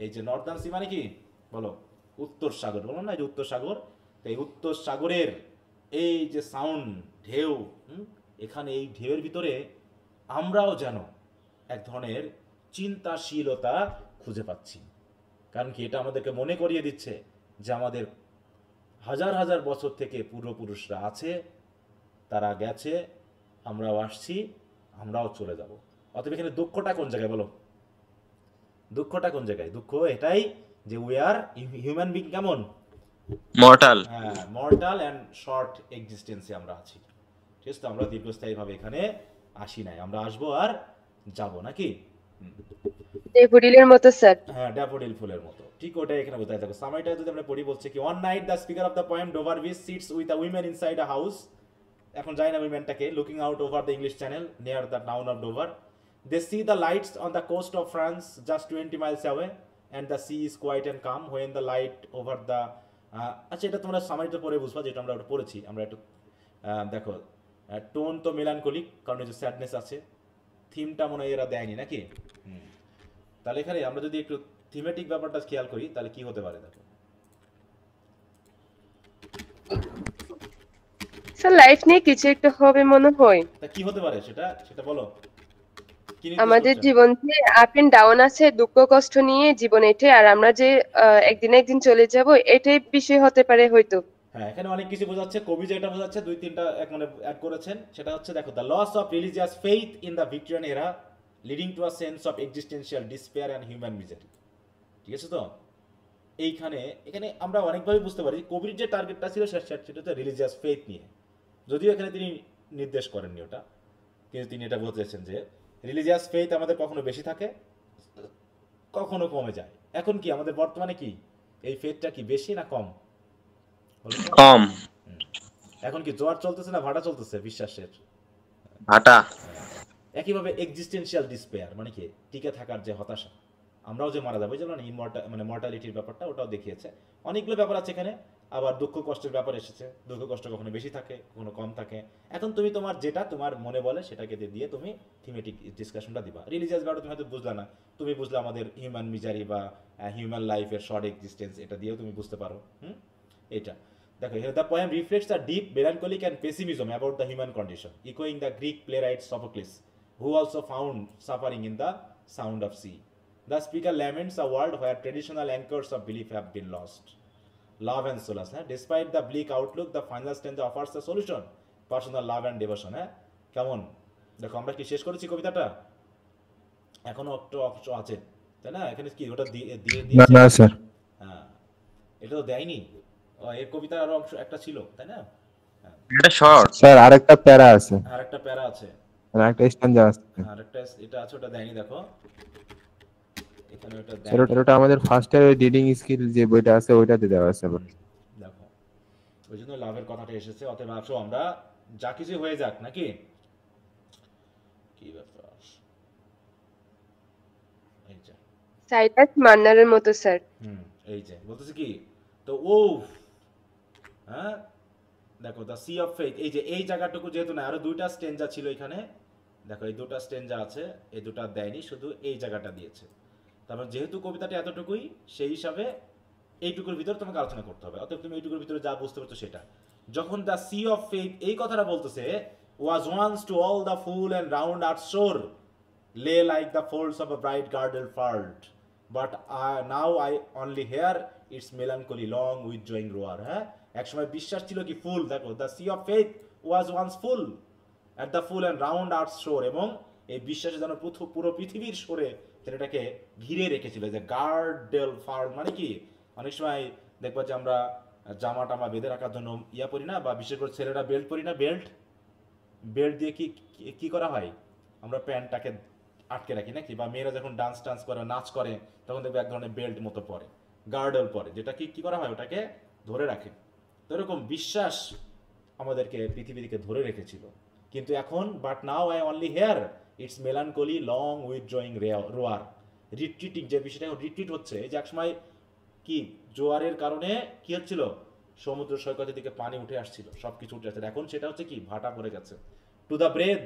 এই যে নর্দার্ন সি মানে কি বলো? উত্তর সাগর, বলো না, এই যে উত্তর সাগর। এই উত্তর সাগরের এই যে সাউন্ড, ঢেউ, এখানে এই ঢেউয়ের ভিতরে আমরাও যেন এক ধরনের চিন্তাশীলতা খুঁজে পাচ্ছি। কারণ কি, এটা আমাদেরকে মনে করিয়ে দিচ্ছে যে আমাদের হাজার হাজার বছর থেকে পূর্বপুরুষরা আছে, তারা গেছে, আমরাও আসছি, আমরাও চলে যাব। অতএব এখানে দুঃখটা কোন জায়গায় বলো? দুঃখটা কোন জায়গায়? দুঃখ এটাই যে উই আর হিউম্যান বিং কেমন? মর্টাল। হ্যাঁ, মর্টাল অ্যান্ড শর্ট এক্সিস্টেন্সে আমরা আছি। ঠিক আছে, তো আমরা দীর্ঘস্থায়ীভাবে এখানে আসি নাই, আমরা আসবো আর যাব নাকি? ড্যাফোডিলের মতো স্যার। হ্যাঁ, ড্যাফোডিল ফুলের মতো, ঠিক ওটাই এখানে বোঝায়। থাকো সামাইটা যদি আমরা পড়ি, বলছে কি one night the speaker of the poem Dover Beach sits with a women inside a house. এখন যাই না উইমেনটাকে, looking out over the English Channel near the town of Dover. They see the lights on the coast of France just 20 miles away and the sea is quiet and calm when the light over the আচ্ছা, এটা তোমরা সামাইটা পড়ে বুঝবা, যেটা আমরা ওটা পড়েছি। আমরা একটু দেখো, টোন তো মেলানকলিক, কারণ এই যে স্যাডনেস আছে, থিমটা মনে হয় এরা দেয়নি নাকি? তাহলে এখানে আমরা যদি একটু থিমেটিক ব্যাপারটা খেয়াল করি, তাহলে কি হতে পারে দেখো। স্যার লাইফ নিয়ে কিছু একটা হবে মনে হয়। তা কি হতে পারে সেটা সেটা বলো। আমাদের জীবন যে আপ এন্ড ডাউন আছে, দুঃখ কষ্ট নিয়ে জীবন এটে, আর আমরা যে একদিন একদিন চলে যাব, এটাই বিষয় হতে পারে হয়তো। হ্যাঁ, এখানে অনেক কিছু বোঝাচ্ছে। কবি যেটা বোঝাচ্ছে, দুই তিনটা এক মানে অ্যাড করেছেন, সেটা হচ্ছে দেখো, the loss of religious faith in the Victorian era leading to a sense of existential despair and human misery. ঠিক আছে, তো এইখানে এখানে আমরা অনেকভাবে বুঝতে পারি কবির যে টার্গেটটা ছিল সেটা হচ্ছে রিলিজিয়াস ফেইথ নিয়ে। যদিও এখানে তিনি নির্দেশ করেননি ওটা, কিন্তু তিনি এটা বলতেছেন যে রিলিজিয়াস ফেইথ আমাদের কখনো বেশি থাকে, কখনো কমে যায়। এখন কি আমাদের বর্তমানে কি এই ফেইথটা কি বেশি না কম? কম। এখন কি জোয়ার চলতেছে না ভাটা চলতেছে বিশ্বাসের? ভাটা। একইভাবে এক্সিস্টেন্সিয়াল ডিসপেয়ার মানে কি টিকে থাকার যে হতাশা, আমরাও যে মারা যাবো, যেমন মানে মর্টালিটির ব্যাপারটা ওটাও দেখিয়েছে। অনেকগুলো ব্যাপার আছে এখানে। আবার দুঃখ কষ্টের ব্যাপার এসেছে, দুঃখ কষ্ট কখনো বেশি থাকে, কখনো কম থাকে। এখন তুমি তোমার যেটা তোমার মনে বলে সেটাকে দিয়ে তুমি থিমেটিক ডিসকাশনটা দিবা। রিলিজিয়াস ব্যাপারটা তুমি হয়তো বুঝলা না, তুমি বুঝলে আমাদের হিউম্যান মিজারি বা হিউম্যান লাইফের শর্ট এক্সিস্টেন্স, এটা দিয়েও তুমি বুঝতে পারো। এটা দেখো, here the poem reflects the deep melancholic and pessimism about the human condition, echoing the Greek playwright Sophocles, who also found suffering in the sound of sea. The speaker laments a world where traditional anchors of belief have been lost. Love and solace. Despite the bleak outlook, the final stanza offers a solution: personal love and devotion. কেমন দেখো, আমরা কি শেষ করেছি কবিতাটা? এখনো একটা অংশ আছে, তাই না? এখানে কি ওটা দিয়ে দিয়েছে? না স্যার, হ্যাঁ, এটা তো দেয়নি। এর কবিতার আরো অংশ একটা ছিল, তাই না? এটা শর্ট। স্যার আরেকটা প্যারা আছে, আরেকটা প্যারা আছে, আরেকটা স্ট্যান্জা আছে আরেকটা এটা আছে, ওটা দেয়নি দেখো এখানে, ওটা স্যার। দেয়নি ওটা আমাদের ফার্স্ট ইয়ার রিডিং স্কিল যে বইটা আছে ওইটাতে দেওয়া আছে আবার। দেখো, ওই জন্য লাভের কথাটা এসেছে। অতএব আসো আমরা যা কিছু হয়ে যাক নাকি, কি ব্যাপার, এই যে সাইটাস মান্নারের মতো স্যার। এই যে বলতেছি কি, তো ও হ্যাঁ দেখো দ্য সি অফ ফেথ, এই যে এই জায়গাটুকু যেহেতু না, আরো দুইটা স্টেঞ্জা ছিল এখানে, দেখো এই দুটো স্টেঞ্জা আছে, এই দুটো দেয়নি, শুধু এই জায়গাটা দিয়েছে। তারপর যেহেতু কবিতাটা এতটুকুই, সেই হিসাবে এইটুকুর ভিতরে তোমাকে আলোচনা করতে হবে। অতএব তুমি এইটুকুর ভিতরে যা বুঝতে পারছো সেটা। যখন দ্য সি অফ ফেথ এই কথাটা বলতেছে, was once too all the full and round earth's shore lay like the folds of a bright girdle furled, but now I only hear its melancholy long withdrawing roar। হ্যাঁ, একসময় বিশ্বাস ছিল কি ফুল, দেখো the sea of faith was once full at the full and round earth's shore, এবং এই বিশ্বাসে যেন পুরো পৃথিবীর শোরে এটাকে ঘিরে রেখেছিল। যে গার্ডেল ফার্ল মানে কি, অনেক সময় দেখবা যে আমরা জামা টামা বেঁধে রাখার জন্য ইয়া পরি না, বা বিশেষ করে ছেলেরা বেল্ট পরি না, বেল্ট দিয়ে কি করা হয়, আমরা প্যান্টটাকে আটকে রাখি নাকি, বা মেয়েরা যখন ডান্স করে, নাচ করে, তখন দেখবে এক ধরনের বেল্ট মতো পরে, গার্ডল পরে, যেটা কি করা হয়, ওটাকে ধরে রাখে। তো এরকম বিশ্বাস আমাদেরকে পৃথিবীকে ধরে রেখেছিল। কিন্তু এখন but now I only hear its melancholy long withdrawing roar, retreating, যে বিষয়টা এখন রিট্রিট হচ্ছে। যে একসময় কি জোয়ারের কারণে কি হচ্ছিল, সমুদ্র সৈকতের দিকে পানি উঠে আসছিল, সবকিছু উঠে আসছিল, এখন সেটা হচ্ছে কি ভাটা পড়ে গেছে। To the breath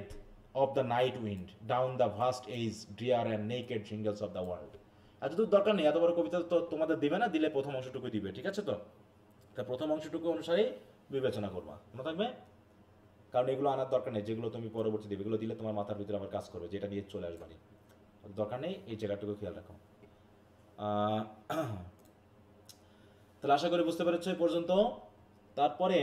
of the night wind down the vast age drear and naked shingles of the world। এতদূর দরকার নেই, এত বড় কবিতা তো তোমাদের দিবে না, দিলে প্রথম অংশটুকু দিবে, ঠিক আছে? তো তা প্রথম অংশটুকু অনুসারে বিবেচনা করবা, মনে থাকবে, কারণ এগুলো আনার দরকার নেই, যেগুলো তুমি পরবর্তী দিবে, এগুলো দিলে তোমার মাথার ভিতরে আবার কাজ করবে, যেটা নিয়ে চলে আসবানি, দরকার নেই, এই জায়গাটুকু খেয়াল রাখো। তাহলে আশা করি বুঝতে পেরেছো এই পর্যন্ত। তারপরে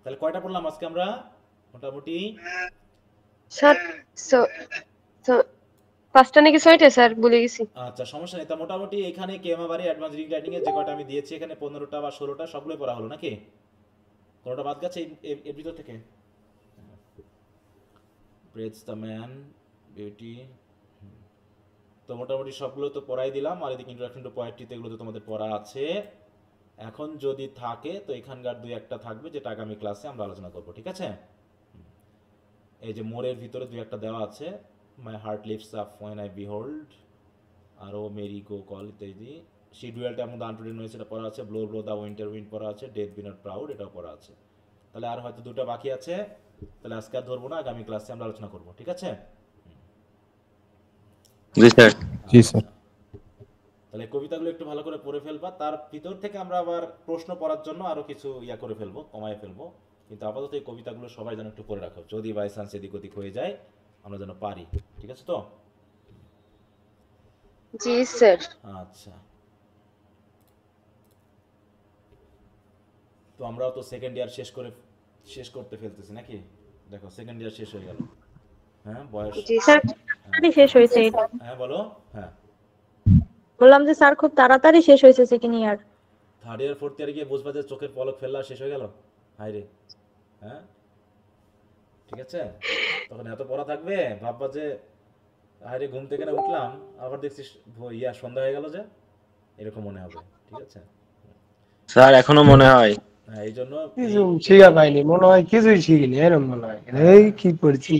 তাহলে কয়টা পড়লাম আজকে আমরা মোটামুটি? পাঁচটা নাকি ছয়টা স্যার, ভুলে গেছি। আচ্ছা সমস্যা নেই। তা মোটামুটি এখানে কেমাবারি অ্যাডভান্স রিডিং রাইটিং এর যে কয়টা আমি দিয়েছি, এখানে 15টা বা 16টা সবগুলোই পড়া হলো নাকি? কোনটা বাদ গেছে এর ভিতর থেকে? ব্রেথস দ্য ম্যান, বিউটি, তো মোটামুটি সবগুলো তো পড়াই দিলাম। আর এদিকে ইন্ট্রোডাকশন টু পোয়েট্রিতে এগুলো তো তোমাদের পড়া আছে। এখন যদি থাকে তো এখানকার দুই একটা থাকবে, যেটা আগামী ক্লাসে আমরা আলোচনা করব, ঠিক আছে? এই যে মোরের ভিতরে দুই একটা দেওয়া আছে, my heart lifts up when I behold, আরও মেরি গো কল ইত্যাদি। সি ডুয়েলটা আমাদের আনটুডেড নয়েছে, এটা পড়া আছে। Blow blow the winter wind পড়া আছে। ডেথ বি নট প্রাউড, এটাও পড়া আছে। তাহলে আর হয়তো দুটো বাকি আছে, তাহলে আজকে আর ধরবো না, আগামী ক্লাসে আমরা আলোচনা করব, ঠিক আছে? জি স্যার। জি স্যার। তাহলে কবিতাগুলো একটু ভালো করে পড়ে ফেলবা, তার ভিতর থেকে আমরা আবার প্রশ্ন পড়ার জন্য আরো কিছু ইয়া করে ফেলবো, কমায় ফেলবো। কিন্তু আপাতত এই কবিতাগুলো সবাই যেন একটু পড়ে রাখো, যদি বাই চান্স এদিক ওদিক হয়ে যায় আমরা যেন পারি, ঠিক আছে তো? জি স্যার। আচ্ছা, তো আমরাও তো সেকেন্ড ইয়ার শেষ করতে ফেলতেছি নাকি? দেখো সেকেন্ড ইয়ার শেষ হয়ে গেল। হ্যাঁ বয়স শেষ হয়েছে। হ্যাঁ বলো। হ্যাঁ বললাম যে স্যার খুব তাড়াতাড়ি শেষ হয়েছে second year. Third year fourth ইয়ারে গিয়ে বুঝবা যে চোখের পলক ফেললা শেষ হয়ে গেল, হাই রে। হ্যাঁ ঠিক আছে, তখন এত পড়া থাকবে, ভাববা যে হাই রে ঘুম থেকে না উঠলাম আবার দেখছি ইয়া সন্ধ্যা হয়ে গেল, যে এরকম মনে হবে, ঠিক আছে স্যার? এখনো মনে হয়। হ্যাঁ, এই জন্য কিছু শিখা পাইনি, মনে হয় কিছুই শিখিনি, এরকম মনে হয় এই কি করছি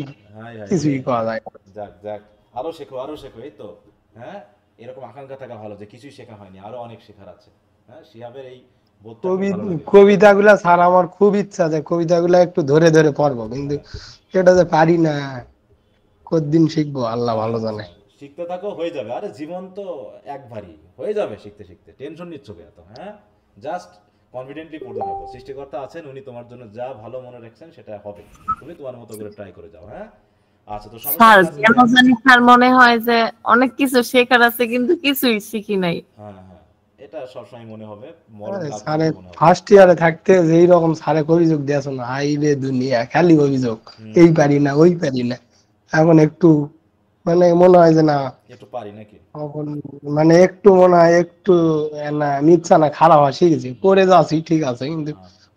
কিছুই করা যায়। যাক যাক, আরো শেখো আরো শেখো, এই তো। হ্যাঁ এরকম আকাঙ্ক্ষা থাকা ভালো যে কিছুই শেখা হয়নি, আরো অনেক শেখার আছে। হ্যাঁ শিহাবের এই কবিতাগুলা স্যার আমার খুব ইচ্ছা যে কবিতাগুলা একটু ধরে ধরে পড়বো, কিন্তু এটা যে পারি না, কতদিন শিখবো আল্লাহ ভালো জানে। শিখতে থাকো, হয়ে যাবে। আরে জীবন তো একবারই, হয়ে যাবে শিখতে শিখতে, টেনশন নিচ্ছ কে এত? হ্যাঁ জাস্ট কনফিডেন্টলি পড়তে থাকো, সৃষ্টিকর্তা আছেন, উনি তোমার জন্য যা ভালো মনে রাখছেন সেটা হবে, তুমি তোমার মতো করে ট্রাই করে যাও। হ্যাঁ আচ্ছা, তো স্যার কেন জানি স্যার মনে হয় যে অনেক কিছু শেখার আছে কিন্তু কিছুই শিখি নাই। হ্যাঁ হ্যাঁ, এটা সবসময় মনে হবে। স্যারে ফার্স্ট ইয়ারে থাকতে যেই রকম স্যারে অভিযোগ দিয়েছো না, হাই রে দুনিয়া খালি অভিযোগ, এই পারি না ওই পারি না। এখন একটু মানে মনে হয় যে না একটু পারি নাকি? তখন মানে একটু মনে হয় একটু না নিচ্ছা না খারাপ হওয়া শিখেছি, পড়ে যাচ্ছি ঠিক আছে কিন্তু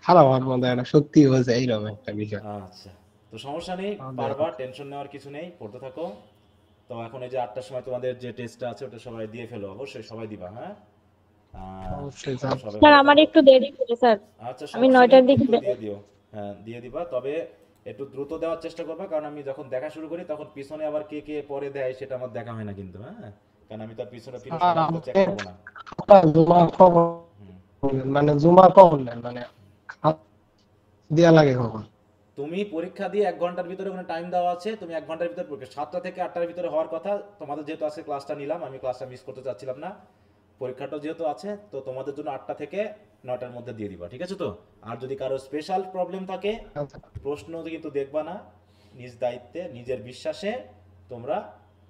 খারাপ হওয়ার মধ্যে একটা শক্তি হয়েছে এইরকম একটা বিষয়। আচ্ছা, তো সমস্যা নেই, পারবা, টেনশন নেওয়ার কিছু নেই, পড়তে থাকো। তো এখন এই যে 8টার সময় তোমাদের যে টেস্টটা আছে ওটা সবাই দিয়ে ফেলো, অবশ্যই সবাই দিবা, হ্যাঁ? অবশ্যই স্যার। সবাই স্যার ভালো আমার থাকো। একটু দেরি করে স্যার, আচ্ছা, আমি সমস্যা 9টার নেই, দিকে একটু দিয়ে দিও। হ্যাঁ, দিয়ে দিবা, তবে একটু দ্রুত দেওয়ার চেষ্টা করবা, কারণ আমি যখন দেখা শুরু করি তখন পিছনে আবার কে কে পরে দেয় সেটা আমার দেখা হয় না কিন্তু, হ্যাঁ? কারণ আমি তো পিছনে ফিরে স্যার সমস্ত চেক করবো না। জমা খবর মানে জমা কখন নেন মানে দেয়া লাগে কখন? তুমি পরীক্ষা দিয়ে 1 ঘন্টার ভিতরে কোনো টাইম দেওয়া আছে, তুমি 1 ঘন্টার ভিতরে পরীক্ষা 7টা থেকে 8টার ভিতরে হওয়ার কথা। তোমাদের যেহেতু আজকে ক্লাসটা নিলাম, আমি ক্লাসটা মিস করতে চাচ্ছিলাম না, পরীক্ষাটা যেহেতু আছে তো তোমাদের জন্য 8টা থেকে 9টার মধ্যে দিয়ে দিবা, ঠিক আছে তো? আর যদি কারো স্পেশাল প্রবলেম থাকে প্রশ্ন কিন্তু দেখবা না, নিজ দায়িত্বে নিজের বিশ্বাসে তোমরা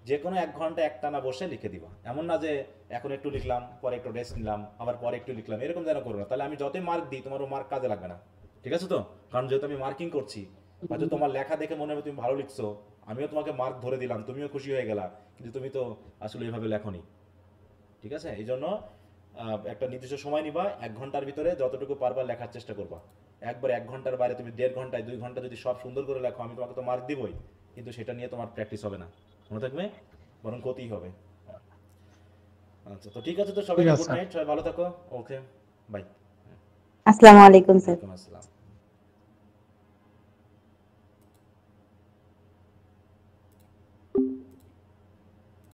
যে কোনো 1 ঘন্টা একটানা বসে লিখে দিবা। এমন না যে এখন একটু লিখলাম পরে একটু রেস্ট নিলাম আবার পরে একটু লিখলাম, এরকম যেন করো না, তাহলে আমি যতই মার্ক দিই তোমারও মার্ক কাজে লাগবে না, ঠিক আছে তো? কারণ যেহেতু আমি মার্কিং করছি, হয়তো তোমার লেখা দেখে মনে হবে তুমি ভালো লিখছো, আমিও তোমাকে মার্ক ধরে দিলাম, তুমিও খুশি হয়ে গেলা, কিন্তু তুমি তো আসলে এইভাবে লেখনি, ঠিক আছে? এই জন্য একটা নির্দিষ্ট সময় নিবা, 1 ঘন্টার ভিতরে যতটুকু পারবা লেখার চেষ্টা করবা। একবার 1 ঘন্টার বাইরে তুমি 1.5 ঘন্টায় 2 ঘন্টা যদি সব সুন্দর করে লেখো, আমি তোমাকে তো মার্ক দিবই, কিন্তু সেটা নিয়ে তোমার প্র্যাকটিস হবে না, মনে থাকবে, বরং ক্ষতিই হবে। আচ্ছা, তো ঠিক আছে, তো সবাই ঠিক আছে গুড নাইট, সবাই ভালো থাকো, ওকে, বাই। আসসালামু আলাইকুম স্যার। ওয়ালাইকুম আসসালাম।